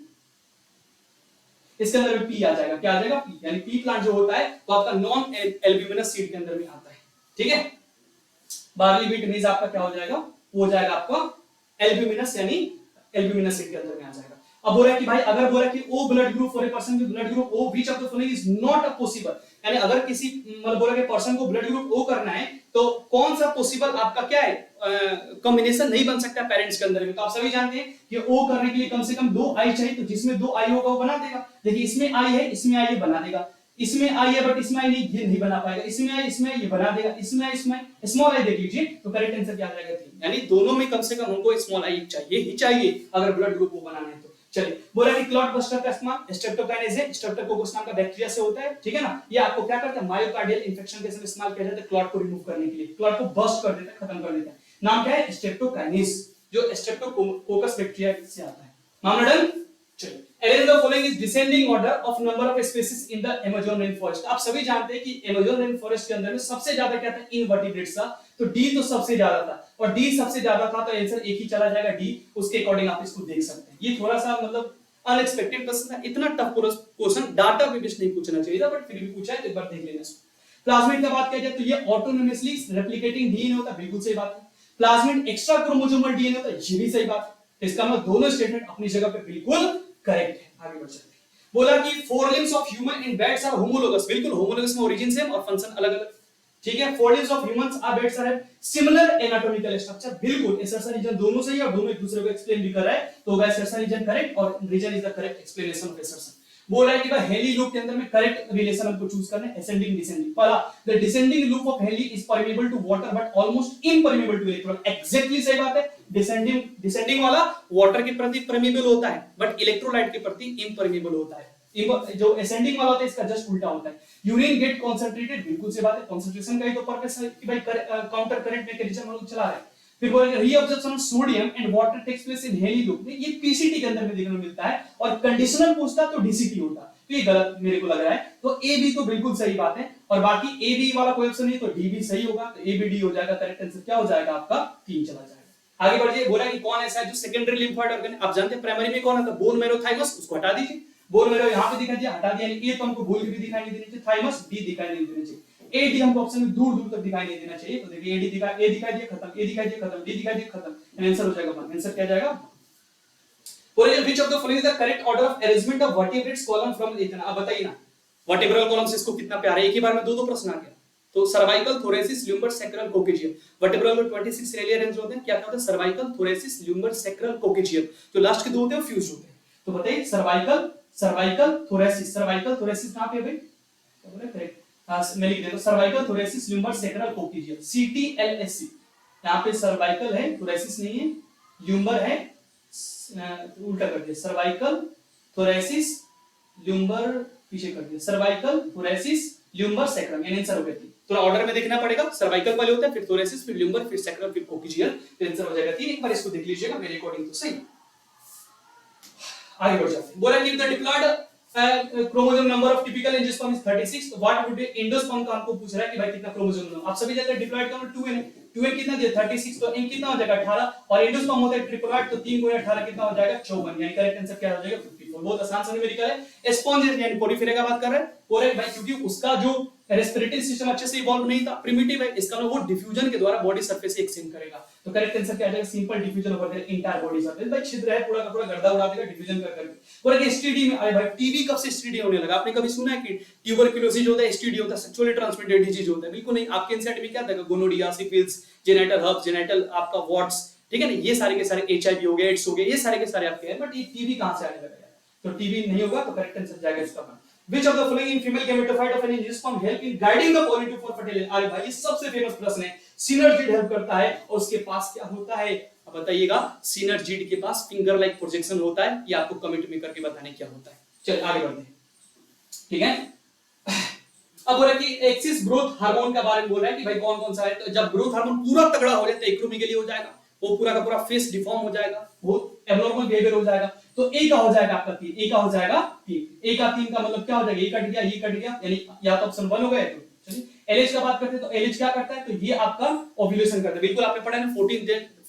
पी आ जाएगा, क्या आ जाएगा, पी, यानी पी प्लांट जो होता है वो आपका नॉन albuminous seed के अंदर में आता है, ठीक है। बार्ली बीट मेज आपका क्या हो जाएगा, वो हो जाएगा आपका albuminous, यानी albuminous seed के अंदर में आ जाएगा। अब बोल रहा है कि भाई, अगर बोल रहा है कि O blood group for a person with blood group O which of the following is not a possible, यानी अगर किसी मतलब बोल रहा है कि पर्सन को ब्लड ग्रुप O करना है तो कौन सा पॉसिबल आपका क्या है कॉम्बिनेशन नहीं बन सकता पेरेंट्स के अंदर में। तो आप सभी जानते हैं कि O करने के लिए कम से कम 2 I चाहिए, तो जिसमें 2 I होगा वो बना देगा। देखिए इसमें I है, इसमें I ये बना देगा, इसमें I है बट इसमें I नहीं, ये नहीं बना पाएगा, इसमें I, इसमें ये बना देगा, इसमें स्मॉल I देख लीजिए, तो करेक्ट आंसर क्या आ जाएगा 3, यानी दोनों में कम से कम हमको स्मॉल I चाहिए ही चाहिए अगर ब्लड ग्रुप O बनाना है तो। चलिए, बोला कि क्लॉट बस्टर का इस्तेमाल स्ट्रेप्टोकाइनेज है, स्ट्रेप्टोकोकस नाम का बैक्टीरिया से होता है, ठीक है ना। ये आपको क्या करता है, मायोकार्डियल इंफेक्शन के समय इस्तेमाल किया जाता है क्लॉट को रिमूव करने के लिए, क्लॉट को बस्ट कर देता है, खत्म कर देता है। नाम क्या है, स्ट्रेप्टोकाइनेज, जो स्ट्रेप्टोकोकस बैक्टीरिया से आता है। मामला डन। चलिए, arrange the following is descending order of number of species in the Amazon rain forest. आप सभी जानते हैं कि अमेज़न रेन फॉरेस्ट के अंदर में सबसे ज्यादा क्या था, इनवर्टिब्रेट्स था, तो डी तो सबसे ज्यादा था, और डी सबसे ज्यादा था तो आंसर एक ही चला जाएगा डी, उसके अकॉर्डिंग आप इसको देख सकते हैं। ये थोड़ा सा मतलब अनएक्सपेक्टेड क्वेश्चन है, इतना टफ क्वेश्चन डाटा बेस्ड नहीं पूछना चाहिए था, बट फिर भी पूछा है तो एक बार देख लेना। प्लाज्मिड का बात किया जाए तो ये ऑटोनोमसली रेप्लिकेटिंग डीएनए होता है, बिल्कुल सही बात है। प्लाज्मिड एक्स्ट्रा क्रोमोसोमल डीएनए होता है, ये भी सही बात है। इसका मतलब दोनों स्टेटमेंट अपनी जगह पे बिल्कुल करेक्ट है। आगे बढ़ चलते हैं। बोला कि forelimbs of human and bats are homologous, बिल्कुल होमोलोगस में ओरिजिन सेम और फंक्शन अलग अलग, ठीक है। Forelimbs of humans are bats are similar anatomical structure, बिल्कुल एसर्शन रीजन दोनों सही है और दोनों एक दूसरे को एक्सप्लेन भी कर रहा है, तो होगा एसर्शन रीजन करेक्ट और reason is the correct explanation of assertion. बोल रहा है कि भाई हेली लूप के अंदर में करेक्ट रिलेशन हमको चूज करना है, असेंडिंग डिसेंडिंग। पहला, the descending loop of Henle is permeable to water but almost impermeable to electron, exactly सही बात है। डिसेंडिंग वाला वाटर के प्रति परमेबल होता है बट इलेक्ट्रोलाइट के प्रति इम्परमेबल होता है, जो असेंडिंग वाला होता है इसका जस्ट उल्टा होता है। यूरिन गेट कंसंट्रेटेड, बिल्कुल से बात है, कंसंट्रेशन का ही तो पर्पस है कि भाई काउंटर करंट मैकेनिज्म हम लोग चला रहे हैं। फिर बोलेंगे reabsorption of sodium and water takes place in Henle loop, ये पीसीटी के अंदर में देखने को मिलता है, और कंडीशनल पूछता तो डीसीटी होता, तो ये गलत मेरे को लग रहा है। तो ए बी तो बिल्कुल सही बात है, और बाकी ए बी वाला कोई ऑप्शन नहीं तो डी भी सही होगा, तो ए बी डी हो जाएगा। करेक्ट आंसर क्या हो जाएगा आपका 3 चला जाएगा। आगे बढ़िए। बोला कि कौन ऐसा है जो सेकेंडरी लिम्फोइड ऑर्गन, आप जानते हैं प्राइमरी में कौन आता है, बोन मैरो थाइमस, उसको हटा दीजिए। बोन मैरो यहाँ पे दिखा दिया, हटा दिया, ए तो हमको बोल के भी दिखाई नहीं देना चाहिए, थाइमस डी दिखाई नहीं देना चाहिए, ए डी हमको ऑप्शन में दूर दूर तक दिखाई नहीं देना चाहिए। तो देखिए ए दिखाई दिया खत्म, ए दिखाई दिया खत्म, डी दिखाई दिया खत्म, आंसर हो जाएगा 1। आंसर क्या जाएगा, which of the following is the correct order of arrangement of vertebrates column from इतना। अब बताइए ना, वर्टिब्रल कॉलम्स इसको कितना प्यार है, एक ही बार में दो प्रश्न आ गया। तो cervical, thoracic, lumbar, sacral, coccygeal. Vertebral में 26 रेलियर रेंज होते हैं, क्या होता है, cervical, thoracic, lumbar, sacral, coccygeal. जो लास्ट के दो होते हैं फ्यूज होते हैं। तो बताइए सर्वाइकल, थोरेसिस, सर्वाइकल, थोरेसिस कहां पे है भाई, तो बोले करेक्ट, हां मैं लिख देता हूं, cervical, thoracic, lumbar, sacral, coccygeal, CTLSC। यहां पे सर्वाइकल है, थोरेसिस नहीं है, ल्यूम्बर है, उल्टा कर दिया, सर्वाइकल, थोरेसिस, ल्यूम्बर पीछे कर दिया, सर्वाइकल, थोरेसिस, ल्यूम्बर, सैक्रल, यानी आंसर हो गया 3। थोड़ा ऑर्डर में देखना पड़ेगा, सर्वाइकल वाले होता है, फिर थोरेसिस, फिर ल्यूम्बर, फिर सैक्रल, फिर कोकिजियम, फिर आंसर हो जाएगा 3। एक बार इसको देख लीजिएगा, मेरे अकॉर्डिंग तो सही। आगे बढ़ जाते हैं। बोला कि the diploid chromosome number of typical angiosperm is 36, तो व्हाट वुड बी एंडोस्पर्म का हमको पूछ रहा है कि भाई कितना क्रोमोसोम नंबर। आप सभी जानते हैं डिप्लॉयड का मतलब 2n, 2n कितना दिया 36, तो n कितना हो जाएगा 18, और एंडोस्पर्म होता है ट्रिपलॉयड, तो 3 × 18 कितना हो जाएगा 54, यानी करेक्ट आंसर क्या हो जाएगा 54। तो बहुत आसान सा न्यूमेरिकल है। स्पॉन्ज यानी पोरिफेरा का बात कर रहे हैं, पोरेट भाई क्योंकि उसका जो रेस्पिरेटरी सिस्टम अच्छे से इवॉल्व नहीं था, प्रिमिटिव है, इसका वो डिफ्यूजन के द्वारा बॉडी सरफेस से एक्सटेंड करेगा। तो करेक्ट आंसर क्या आ जाएगा, simple diffusion over the entire body surface. भाई छिद्र है पूरा का पूरा गर्दा उड़ा देगा डिफ्यूजन कर करके। और एक एसटीडी में, अरे भाई टीबी कब से एसटीडी होने लगा? आपने कभी सुना है कि ट्यूबरकुलोसिस होता है एसटीडी होता है, सेक्सुअली ट्रांसमिटेड डिजीज होता है? बिल्कुल नहीं। आपके एनसीईआरटी में क्या था, gonorrhoea, syphilis, genital herpes, genital आपका वॉट्स, ठीक है ना, ये सारे के सारे एचआईवी हो गए, एड्स हो गए, ये सारे के सारे आपके हैं। बट ये टीबी कहां से आने लगा? तो टीबी नहीं होगा, तो करेक्ट आंसर जाएगा इसका। Which of the following in female gametophyte of an angiosperm help in guiding the pollen for fertilization? अरे भाई ये सबसे फेमस प्रश्न है। सिनर्जिड हेल्प करता है और उसके पास क्या होता है, अब बताइएगा। सिनर्जिड के पास फिंगर लाइक प्रोजेक्शन होता है, ये आपको कमेंट में करके बताने क्या होता है। चलिए आगे बढ़ते हैं, ठीक है। अब बोला कि एक्सिस ग्रोथ हार्मोन के बारे में बोल रहा है कि भाई कौन कौन सा है। तो जब ग्रोथ हार्मोन पूरा तगड़ा हो जाए तो एक्रोमेगाली हो जाएगा, वो पूरा का पूरा फेस डिफॉर्म हो जाएगा, बहुत एब्नॉर्मल बिहेवियर हो जाएगा। तो ए का हो जाएगा आपका 3, ए का हो जाएगा 3, ए का 3 का मतलब क्या हो जाएगा, ये कट गया, ये कट गया, यानी या तो ऑप्शन 1 हो गया। तो चलिए एलएच का बात करते हैं, तो एलएच क्या करता है, तो ये आपका ओव्यूलेशन करता है। बिल्कुल आपने पढ़ा है ना,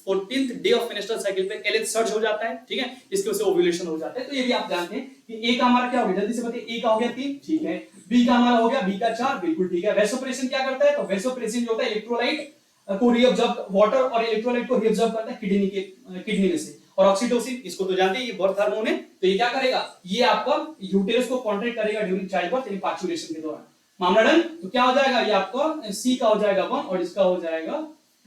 14th day of menstrual cycle पे एलएच सर्ज हो जाता है, ठीक है, इसकी वजह से ओव्यूलेशन हो जाता है। तो ये भी आप जानते हैं कि ए का हमारा क्या हो गया, जल्दी से बताइए। ए का हो गया 3, ठीक है। बी का हमारा हो गया, बी का 4, बिल्कुल ठीक है। वैसोप्रेसिन क्या करता है, तो वैसोप्रेसिन जो होता है इलेक्ट्रोलाइट को रीअब्सॉर्ब, वाटर और इलेक्ट्रोलाइट को रीअब्सॉर्ब करता है किडनी में से। और ऑक्सीटोसिन इसको तो जानते हैं, ये बर्थ हार्मोन है, तो ये क्या करेगा, ये आपका यूटेरस को कॉन्ट्रैक्ट करेगा ड्यूरिंग चाइल्ड बर्थ यानी पार्चुलेशन के दौरान। मामला डन। तो क्या हो जाएगा, ये आपका सी का हो जाएगा 1 और इसका हो जाएगा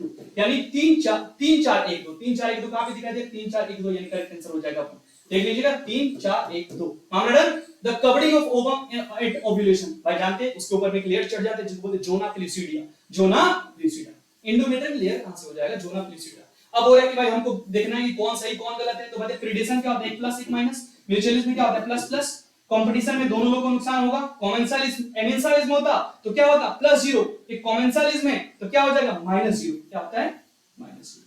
2, यानी 3 4 1 2 3 4 1 2 कहां पे दिखाई दे, 3 4 1 2 यानी करेक्ट आंसर हो जाएगा। देख लीजिएगा 3 4 1 2। मामला done. The covering of ovum at ovulation, भाई जानते हैं उसके ऊपर में एक लेयर चढ़ जाते हैं जिसको बोलते हैं जोना पेलिसिडिया। जोना पेलिसिडिया एंडोमेट्रियल लेयर कहां से हो जाएगा, जोना पेलिसिडिया। अब हो रहा है कि भाई हमको देखना है कि कौन सही कौन गलत है। तो बताइए प्रीडेशन क्या होता है, 1 प्लस 1 माइनस, म्यूचुअलिज्म में क्या होता है, प्लस प्लस, कंपटीशन में दोनों लोगों को नुकसान होगा। कॉमेंसालिज्म एमेंसालिज्म होता तो क्या होता, +0, एक कॉमेंसालिज्म में तो क्या हो जाएगा, -0, क्या होता है, -0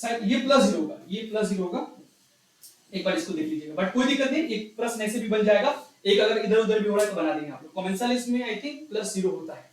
शायद ये +0 होगा, ये +0 होगा। एक बार इसको देख लीजिएगा, बट कोई दिक्कत नहीं, एक प्रश्न ऐसे भी बन जाएगा, एक अगर इधर उधर भी हो रहा है तो बना देंगे आप लोग। कॉमेंसालिज्म में आई थिंक +0 होता है।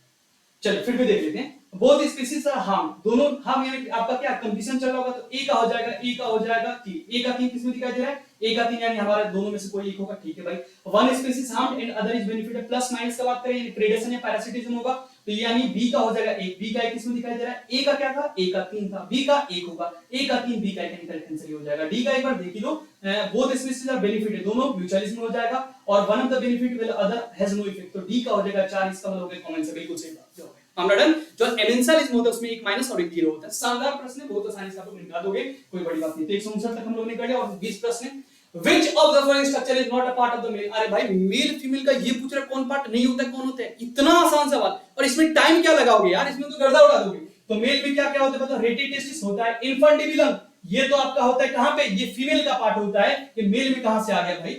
चलिए फिर भी देख लेते हैं। बोथ स्पीशीज आर हार्म, दोनों हार्म यानी आपका क्या कंपटीशन चल रहा होगा, तो ए का हो जाएगा, ए का हो जाएगा 3, ए का 3 किसमें दिखाई दे रहा है, ए का 3 यानी हमारे दोनों में से कोई एक होगा, ठीक है भाई। One species harm and other is benefited, plus minus का बात करें यानी प्रेडेशन या पैरासिटिज्म होगा, तो यानी बी का हो जाएगा 1, बी का 1 किसमें दिखाई दे रहा है, ए का क्या था, ए का 3 था, बी का 1 होगा, ए का 3, बी का 1 यानी करेक्ट आंसर हो जाएगा। डी का एक बार देख लो, बोथ स्पीशीज आर बेनिफिटेड, दोनों म्यूचुअलिज्म हो जाएगा, और one of the benefit will other has no effect, तो डी का हो जाएगा 4, इसका मतलब हो गया कॉमन से बिल्कुल सही बात है। डन। जो एमेंसालिज्म होता है उसमें 1 माइनस और 1 0 होता है। शानदार प्रश्न है, बहुत आसानी से आप लोग निकाल दोगे, कोई बड़ी बात नहीं। तो 159 तक हम लोग निकाल गए। और 20 प्रश्न है, which of the following structure is not a part of the male? अरे भाई मेल फीमेल का ये पूछ रहा है, कौन पार्ट नहीं होता है, कौन होता है, इतना आसान सवाल, और इसमें टाइम क्या लगाओगे यार, इसमें तो गर्दा उड़ा दोगे। तो मेल में क्या क्या होता है पता, रेटिटेस्टिस होता है, इन्फंटिबिलम ये तो आपका होता है कहां पे, ये फीमेल का पार्ट होता है, ये मेल में कहां से आ गया भाई।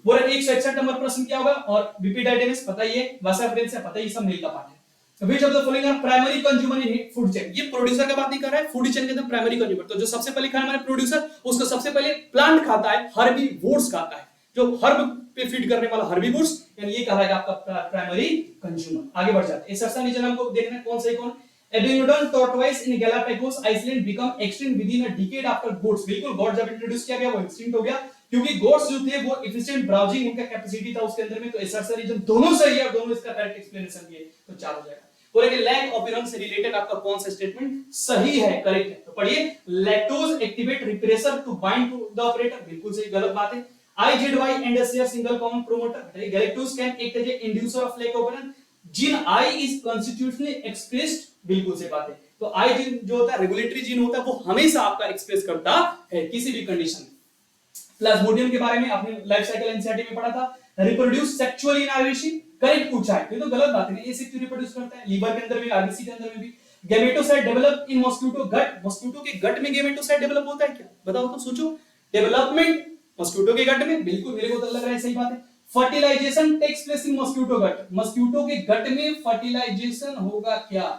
बोला 161 नंबर प्रश्न क्या होगा, और बिपिडाइडेमिस पता ही है, वासा फ्रेंस है पता ही, सब मेल का पार्ट है। Which of the following are primary consumer in food chain? ये प्रोड्यूसर का बात नहीं कर रहा है, फूड चेन के अंदर प्राइमरी कंज्यूमर, तो जो सबसे पहले खाना हमारे प्रोड्यूसर, उसको सबसे पहले प्लांट खाता है, हर्बीवोर्स खाता है, जो हर्ब पे फीड करने वाला हर्बीवोर्स, यानी ये कहलाएगा आपका प्राइमरी कंज्यूमर। आगे बढ़ जाते हैं। सर्सन रीजन हमको देखना है कौन सही कौन। Abingdon tortoise in Galapagos island become extinct within a decade after goats. बिल्कुल, गोट जब इंट्रोड्यूस किया गया वो एक्सटिंक्ट हो गया, क्योंकि गोट्स जो थे वो एफिशिएंट ब्राउजिंग उनका कैपेसिटी था उसके अंदर में, तो सर्सन रीजन दोनों सही है और दोनों इसका करेक्ट एक्सप्लेनेशन दिए, तो 4 हो जाएगा। बोलेंगे लैक ऑफ यूरिन से रिलेटेड आपका कौन सा स्टेटमेंट सही है, करेक्ट है, तो पढ़िए। Lactose activate repressor to bind to the operator, बिल्कुल सही, गलत बात है। IZY and a single common promoter, galactose can act as a inducer of lac operon, gene I is constitutionally expressed, बिल्कुल सही बात है। तो I जीन जो होता है रेगुलेटरी जीन होता है, वो हमेशा आपका एक्सप्रेस करता है किसी भी कंडीशन में। प्लाज्मोडियम के बारे में आपने लाइफ साइकिल एनसीईआरटी में पढ़ा था, reproduce sexually in RBC, correct पूछा है, ये तो गलत बात है, एसेक्सुअली रिप्रोड्यूस करता है, लीवर के अंदर भी, आरबीसी के अंदर में भी। Gametocyte develop in mosquito gut, mosquito के गट में गैमेटोसाइट डेवलप होता है क्या, बताओ तो, सोचो। डेवलपमेंट मॉस्किटो के गट में, बिल्कुल मेरे को तो लग रहा है सही बात है। Fertilisation takes place in mosquito gut, mosquito के गट में फर्टिलाइजेशन होगा क्या,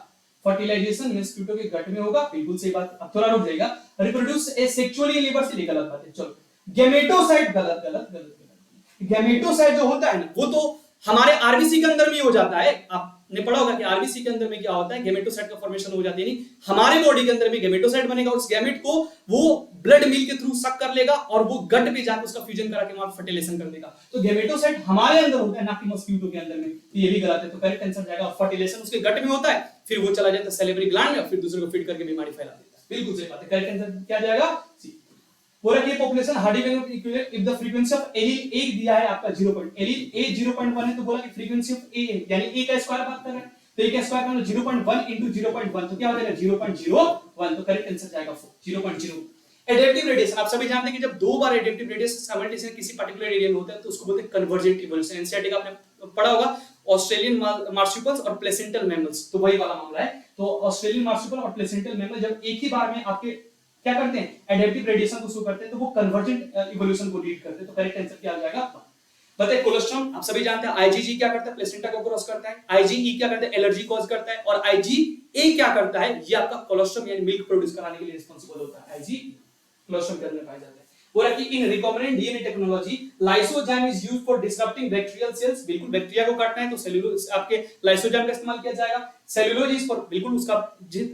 फर्टिलाइजेशन मॉस्किटो के गट में होगा, बिल्कुल सही बात। अब थोड़ा रुक जाएगा, रिप्रोड्यूस सेक्सुअली लीवर से, गलत बात है। चलो गैमेटोसाइट, गलत गलत गलत गलत। गैमेटोसाइट जो होता है ना, वो तो हमारे आरबीसी के अंदर में हो जाता है, आपने पढ़ा होगा कि आरबीसी के अंदर में क्या होता है, गैमेटोसाइट का फॉर्मेशन हो जाती है, नहीं हमारे बॉडी के अंदर में गैमेटोसाइट बनेगा, और उस गैमेट को वो ब्लड मिल्क के थ्रू सक कर लेगा और वो गट पे जाकर उसका फ्यूजन करा के वहां फर्टिलाइजेशन कर देगा। तो गेमेटोसाइट हमारे अंदर होता है ना कि मस्क्यूटो के अंदर में, तो ये भी गलत है। तो करेक्ट आंसर जाएगा फर्टिलाइजेशन उसके गट में होता है, फिर वो चला जाता है सेलेब्री ग्लैंड में, फिर दूसरे को फीड करके बीमारी फैला देता है। बिल्कुल सही बात है, करेक्ट आंसर क्या जाएगा सी। पूरा की population Hardy wave equivalent if the frequency of allele 1 दिया है आपका 0. एलील ए 0.1 है तो बोला कि फ्रीक्वेंसी ऑफ ए यानी ए का स्क्वायर बात कर रहे हैं, तो ए का स्क्वायर मतलब 0.1 into 0.1 तो क्या हो जाएगा 0.01, तो करेक्ट आंसर जाएगा 0.0। एडेप्टिव रेडिएशन आप सभी जानते हैं कि जब दो बार एडेप्टिव रेडिएशन साइमल्टेनियसली किसी पर्टिकुलर एरिया में होता है तो उसको बोलते हैं कन्वर्जेंट इवोल्यूशन। एनसीईआरटी का आपने पढ़ा होगा ऑस्ट्रेलियन मार्supials और प्लेसेंटल मैमल्स, तो वही वाला मामला है। तो ऑस्ट्रेलियन मार्supial और प्लेसेंटल मैमल जब एक ही बार में आपके क्या करते हैं एडेप्टिव रेडिएशन को शो करते हैं तो वो कन्वर्जेंट इवोल्यूशन को लीड करते हैं। तो करेक्ट आंसर क्या आ जाएगा बताइए। कोलेस्ट्रॉम आप सभी जानते हैं आईजीजी क्या करता है प्लेसेंटा को क्रॉस करता है, आईजीई क्या करता है एलर्जी कॉज करता है, और आईजीए क्या करता है ये आपका कोलेस्ट्रॉम यानी मिल्क प्रोड्यूस कराने के लिए रिस्पांसिबल होता है। आईजी कोलेस्ट्रॉम के अंदर पाए जाते हैं। बोला कि in recombinant DNA technology lysozyme is used for disrupting bacterial cells, बिल्कुल बैक्टीरिया को काटना है तो सेलुलोज आपके लाइसोजाइम का इस्तेमाल किया जाएगा। सेलुलोज इज फॉर बिल्कुल उसका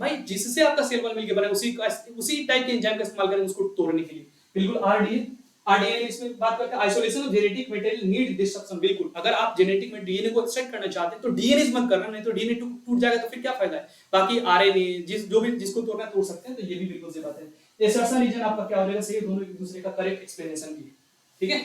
भाई जिससे आपका सेल वॉल मिलके बना उसी टाइप के एंजाइम का इस्तेमाल करेंगे उसको तोड़ने के लिए। बिल्कुल आरडीएनए इसमें बात करते हैं isolation of genetic material need destruction, बिल्कुल अगर आप जेनेटिक में डीएनए को एक्सट्रैक्ट करना चाहते हैं तो डीएनए मत करना, नहीं तो डीएनए टूट जाएगा तो फिर क्या फायदा है। बाकी आरएनए जो भी जिसको तोड़ना तोड़ सकते हैं, तो ये भी बिल्कुल सही बात है। एसर्शन रीजन आपका क्या हो जाएगा सही, दोनों एक दूसरे का करेक्ट एक्सप्लेनेशन की, ठीक है।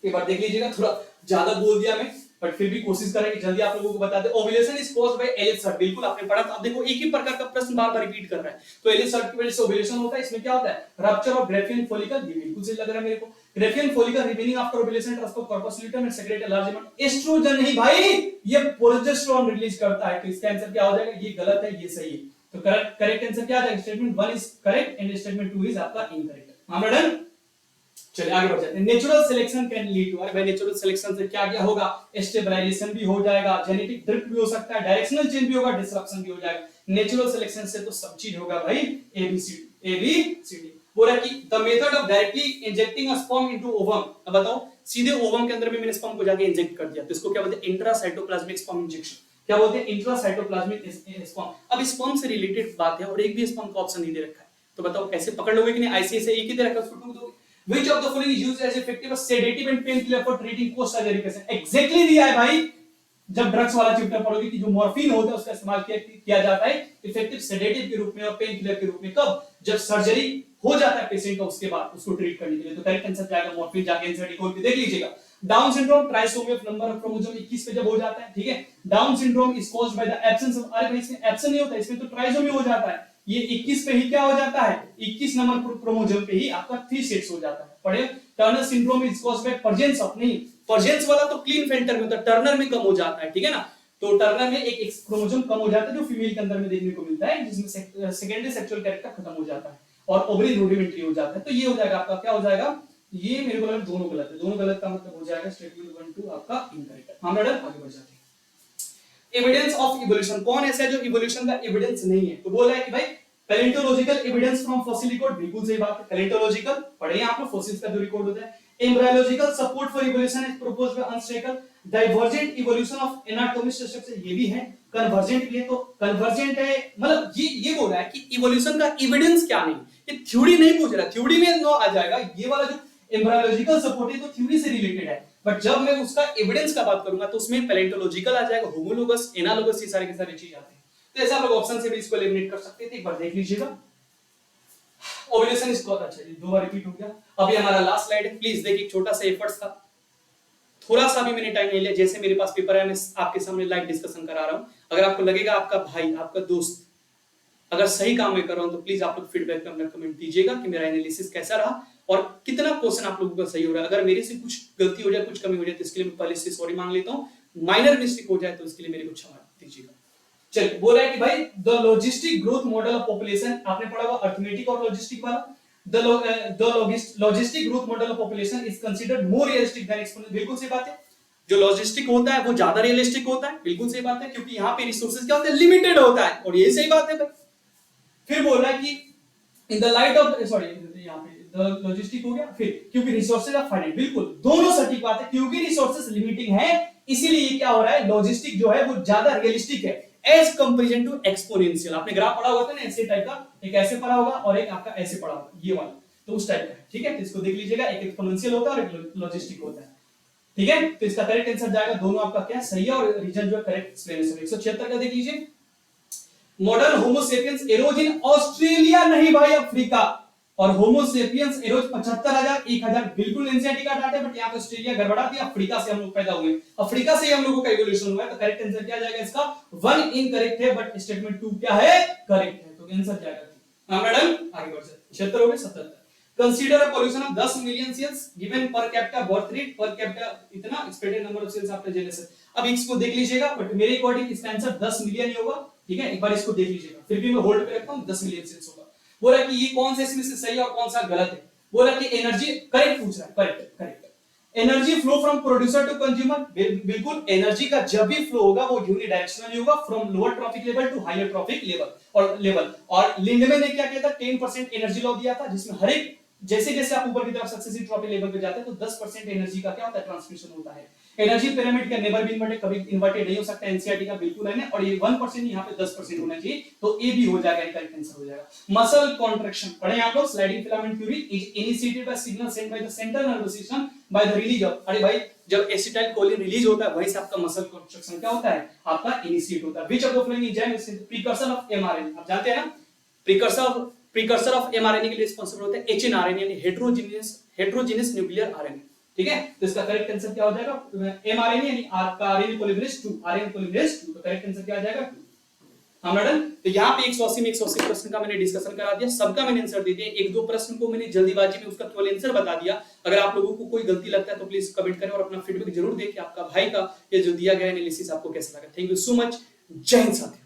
एक बार देख लीजिएगा, थोड़ा ज्यादा बोल दिया मैं बट फिर भी कोशिश करेंगे जल्दी आप लोगों को बता दे। ओव्यूलेशन इज कॉज्ड बाय एलिसर्ट, बिल्कुल आपने पढ़ा था। अब देखो एक ही प्रकार का प्रश्न बार बार रिपीट कर रहा है, तो एलिसर्ट की वजह से ओव्यूलेशन होता है। इसमें क्या होता है रप्चर ऑफ ग्रेफियन फॉलिकल, ये बिल्कुल सही लग रहा है मेरे को। Graafian follicle remaining after ovulation transfer corpus luteum and secrete a large amount estrogen, नहीं भाई ये प्रोजेस्टेरोन रिलीज करता है। तो इसका आंसर क्या हो जाएगा, ये गलत है ये सही है। तो करेक्ट आंसर क्या आ जाएगा, statement 1 is correct and statement 2 is आपका इनकरेक्ट। मामला डन। चलिए आगे बढ़ जाते हैं। Natural selection can lead to, अरे भाई नेचुरल सिलेक्शन से क्या क्या होगा, स्टेबलाइजेशन भी हो जाएगा, जेनेटिक ड्रिफ्ट भी हो सकता है, डायरेक्शनल चेंज भी होगा, डिसरप्शन भी हो जाएगा। नेचुरल सिलेक्शन से तो सब चीज होगा भाई, एबीसीडी। बोला कि the method of directly injecting a sperm into ovum, अब बताओ सीधे ओवम के अंदर में मैंने स्पर्म को जाके इंजेक्ट कर दिया, तो इसको क्या बोलते हैं इंट्रासाइटोप्लाज्मिक स्पर्म इंजेक्शन। क्या बोलते हैं इंट्रासाइटोप्लाज्मिक स्पर्म। अब स्पर्म से रिलेटेड बात है और एक भी स्पर्म का ऑप्शन नहीं दे रखा है, तो बताओ कैसे पकड़ लोगे कि नहीं, आईसीएसए एक ही दे रखा है उसको टूक दोगे। Which of the following is used as effective sedative and painkiller for treating post-surgery patient? Exactly दिया है भाई, जब ड्रग्स वाला चैप्टर पढ़ोगे कि जो मॉर्फिन होता है उसका इस्तेमाल किया जाता है इफेक्टिव सेडेटिव के रूप में और पेन किलर के रूप में, कब जब सर्जरी हो जाता है पेशेंट का, उसके बाद उसको ट्रीट करने के लिए। तो करेक्ट आंसर जाएगा मॉर्फिन, जाके एनसीईआरटी खोल के देख लीजिएगा। Down syndrome trisomy of number of chromosome 21 पे जब हो जाता है, ठीक है। Down syndrome is caused by the absence of, अरे भाई इसमें एब्सेंस नहीं होता, इसमें तो ट्राइसोमी हो जाता है। ये 21 पे ही क्या हो जाता है, 21 नंबर क्रोमोसोम पे ही आपका 3 सेट्स हो जाता है। पढ़े Turner syndrome is caused by presence of, नहीं पर्जेंस वाला तो क्लीन फेल्टर में होता है, टर्नर में कम हो जाता है, ठीक है ना। तो टर्नर में एक क्रोमोसोम कम हो जाता है जो फीमेल के अंदर में देखने को मिलता है, जिसमें सेकेंडरी सेक्सुअल कैरेक्टर खत्म हो जाता है और ओवरी रूडिमेंट्री हो जाता है। तो ये हो जाएगा आपका, क्या हो जाएगा, ये मेरे को लगा दोनों गलत है, दोनों गलत का मतलब हो जाएगा स्टेटमेंट 1 2 आपका इनकरेक्ट है। हम आगे बढ़ जाते हैं। एविडेंस ऑफ इवोल्यूशन, कौन ऐसा है जो इवोल्यूशन का एविडेंस नहीं है, तो बोल रहा है कि भाई palaeontological evidence from fossil record, बिल्कुल सही बात है। पैलेंटोलॉजिकल पढ़े आप लोग, फॉसिल्स का जो रिकॉर्ड होता है। Embryological support for evolution is proposed by Ernst Haeckel. Divergent evolution of anatomic structure, ये भी है। कन्वर्जेंट भी है, तो कन्वर्जेंट है मतलब ये बोल रहा है कि इवोल्यूशन का एविडेंस क्या नहीं, ये थ्योरी नहीं पूछ रहा, थ्योरी में नो आ जाएगा। ये वाला जो एम्ब्रायोलॉजिकल सपोर्ट है तो थ्योरी से रिलेटेड है, बट जब मैं उसका एविडेंस का बात करूंगा तो उसमें पैलेंटोलॉजिकल आ जाएगा, होमोलोगस, एनालोगस, ये सारे के सारे चीज आते हैं। तो ऐसा आप लोग ऑप्शन से भी इसको एलिमिनेट कर सकते थे। एक बार देख लीजिएगा। ओव्यूलेशन इज कॉल्ड, अच्छा ये दो बार रिपीट हो गया। अभी हमारा लास्ट स्लाइड है, प्लीज देखिए, छोटा सा एफर्ट्स था, थोड़ा सा भी मैंने टाइम नहीं लिया। जैसे मेरे पास पेपर है, मैं आपके सामने लाइव डिस्कशन करा रहा हूं। अगर आपको लगेगा आपका भाई, आपका दोस्त अगर सही काम में कर रहा हूं तो प्लीज आप लोग फीडबैक में अपना कमेंट दीजिएगा कि मेरा एनालिसिस कैसा रहा और कितना क्वेश्चन आप लोगों का सही हो रहा है। अगर मेरे से कुछ गलती हो जाए, कुछ कमी हो जाए, तो इसके लिए मैं पहले से सॉरी मांग लेता हूं। माइनर मिस्टेक हो जाए तो इसके लिए मेरे को क्षमा दीजिएगा। चलिए, बोल रहा है कि भाई the logistic growth model of population, आपने पढ़ा हुआ अर्थमेटिक और लॉजिस्टिक वाला। The logistic growth model of population is considered more realistic than exponential, बिल्कुल सही बात है। जो लॉजिस्टिक होता है वो ज्यादा रियलिस्टिक होता है, बिल्कुल सही बात है, क्योंकि यहाँ पे रिसोर्सेज क्या होते हैं, लिमिटेड होता है, और ये सही बात है भाई। फिर बोल रहा है कि in the light of, sorry यहाँ पे द लॉजिस्टिक हो गया, फिर क्योंकि रिसोर्सेज आर फाइनाइट, बिल्कुल दोनों सटीक बात है, क्योंकि रिसोर्सेज लिमिटिंग है इसीलिए ये क्या हो रहा है, लॉजिस्टिक जो है वो ज्यादा रियलिस्टिक है एज कंपैरिजन टू एक्सपोनेंशियल। आपने ग्राफ पढ़ा होगा था ना ऐसे टाइप का, एक ऐसे पढ़ा होगा और एक आपका ऐसे पढ़ा होगा, ये वाला। तो उस टाइप का है, ठीक है। तो इसको देख लीजिएगा, एक एक्सपोनेंशियल होता है और एक लॉजिस्टिक होता है, ठीक है। तो इसका करेक्ट आंसर जाएगा, दोनों आपका क्या सही है और रीजन जो है करेक्ट एक्सप्लेनेशन। 176 का देख लीजिए, modern Homo sapiens arrows in Australia, नहीं भाई अफ्रीका, और होमोसेपियंस एरोज 75,000 1000 बिल्कुल एनसीईआरटी का डाटा है, बट यहाँ पे ऑस्ट्रेलिया गड़बड़ा दिया, अफ्रीका से हम लोग पैदा हुए, अफ्रीका से ही हम लोगों का इवोल्यूशन हुआ है। तो करेक्ट आंसर क्या जाएगा इसका, 1 इनकरेक्ट है, बट स्टेटमेंट 2 क्या है, करेक्ट है। तो आंसर जाएगा, हां मैडम आगे बढ़ सकते। 76 हो गए। 77, consider a pollution of 10 million cells given per capita birth rate, per capita इतना expected number of cells after genesis. अब इसको देख लीजिएगा, बट मेरे अकॉर्डिंग इसका आंसर 10 मिलियन ही होगा, ठीक है। एक बार इसको देख लीजिएगा, फिर भी मैं होल्ड पे रखता हूं, 10 मिलियन सेल्स होगा। बोला कि ये कौन सा इसमें से सही है और कौन सा गलत है। बोला कि एनर्जी, करेक्ट पूछ रहा है, correct correct. Energy flow from producer to consumer, बिल्कुल एनर्जी का जब भी फ्लो होगा वो यूनिडायरेक्शनली होगा, from lower trophic level to higher trophic level. और लिंडमैन ने क्या किया था, 10% एनर्जी लॉ दिया था, जिसमें हर एक जैसे जैसे आप ऊपर की तरफ सक्सेसिव ट्रॉफिक लेवल पे जाते हैं तो 10% एनर्जी का क्या होता है, ट्रांसमिशन होता है। एनर्जी पिरामिड का नेवर बीन इन्वर्टेड, कभी इन्वर्टेड नहीं हो सकता, एनसीईआरटी का बिल्कुल है ना। और ये 1% यहाँ पे 10% होना चाहिए, तो ए भी हो जाएगा, करेक्ट आंसर हो जाएगा। मसल कॉन्ट्रैक्शन पढ़े आप लोग, sliding filament theory is initiated buy signal send by the central nervous system by the release of, अरे भाई जब एसिटाइल कोलिन रिलीज होता है वहीं से आपका मसल कॉन्ट्रैक्शन क्या होता है, आपका इनिशिएट होता है। Which of the following is precursor of mRNA, आप जानते हैं ना, प्रीकर्सर ऑफ एमआरएनए के लिए रिस्पांसिबल होता है एचएनआरएनए, यानी हेटेरोजेनस न्यूक्लियर आरएनए, ठीक है। तो इसका करेक्ट आंसर क्या हो जाएगा, एमआरएनए यानी आपका आरएनए पॉलीमरेज 2, आरएनए पॉलीमरेज 2, तो करेक्ट आंसर क्या आ जाएगा, 2। हां मैडम, तो यहाँ पे 180 में 180 प्रश्न का मैंने डिस्कशन करा दिया, सबका मैंने आंसर दे दिया। एक दो प्रश्न को मैंने जल्दीबाजी में उसका केवल आंसर बता दिया। अगर आप लोगों को कोई गलती लगता है तो प्लीज कमेंट करें और अपना फीडबैक जरूर दें कि आपका भाई का ये जो दिया गया एनालिसिस आपको कैसा लगा। थैंक यू सो मच, जय हिंद साथियों।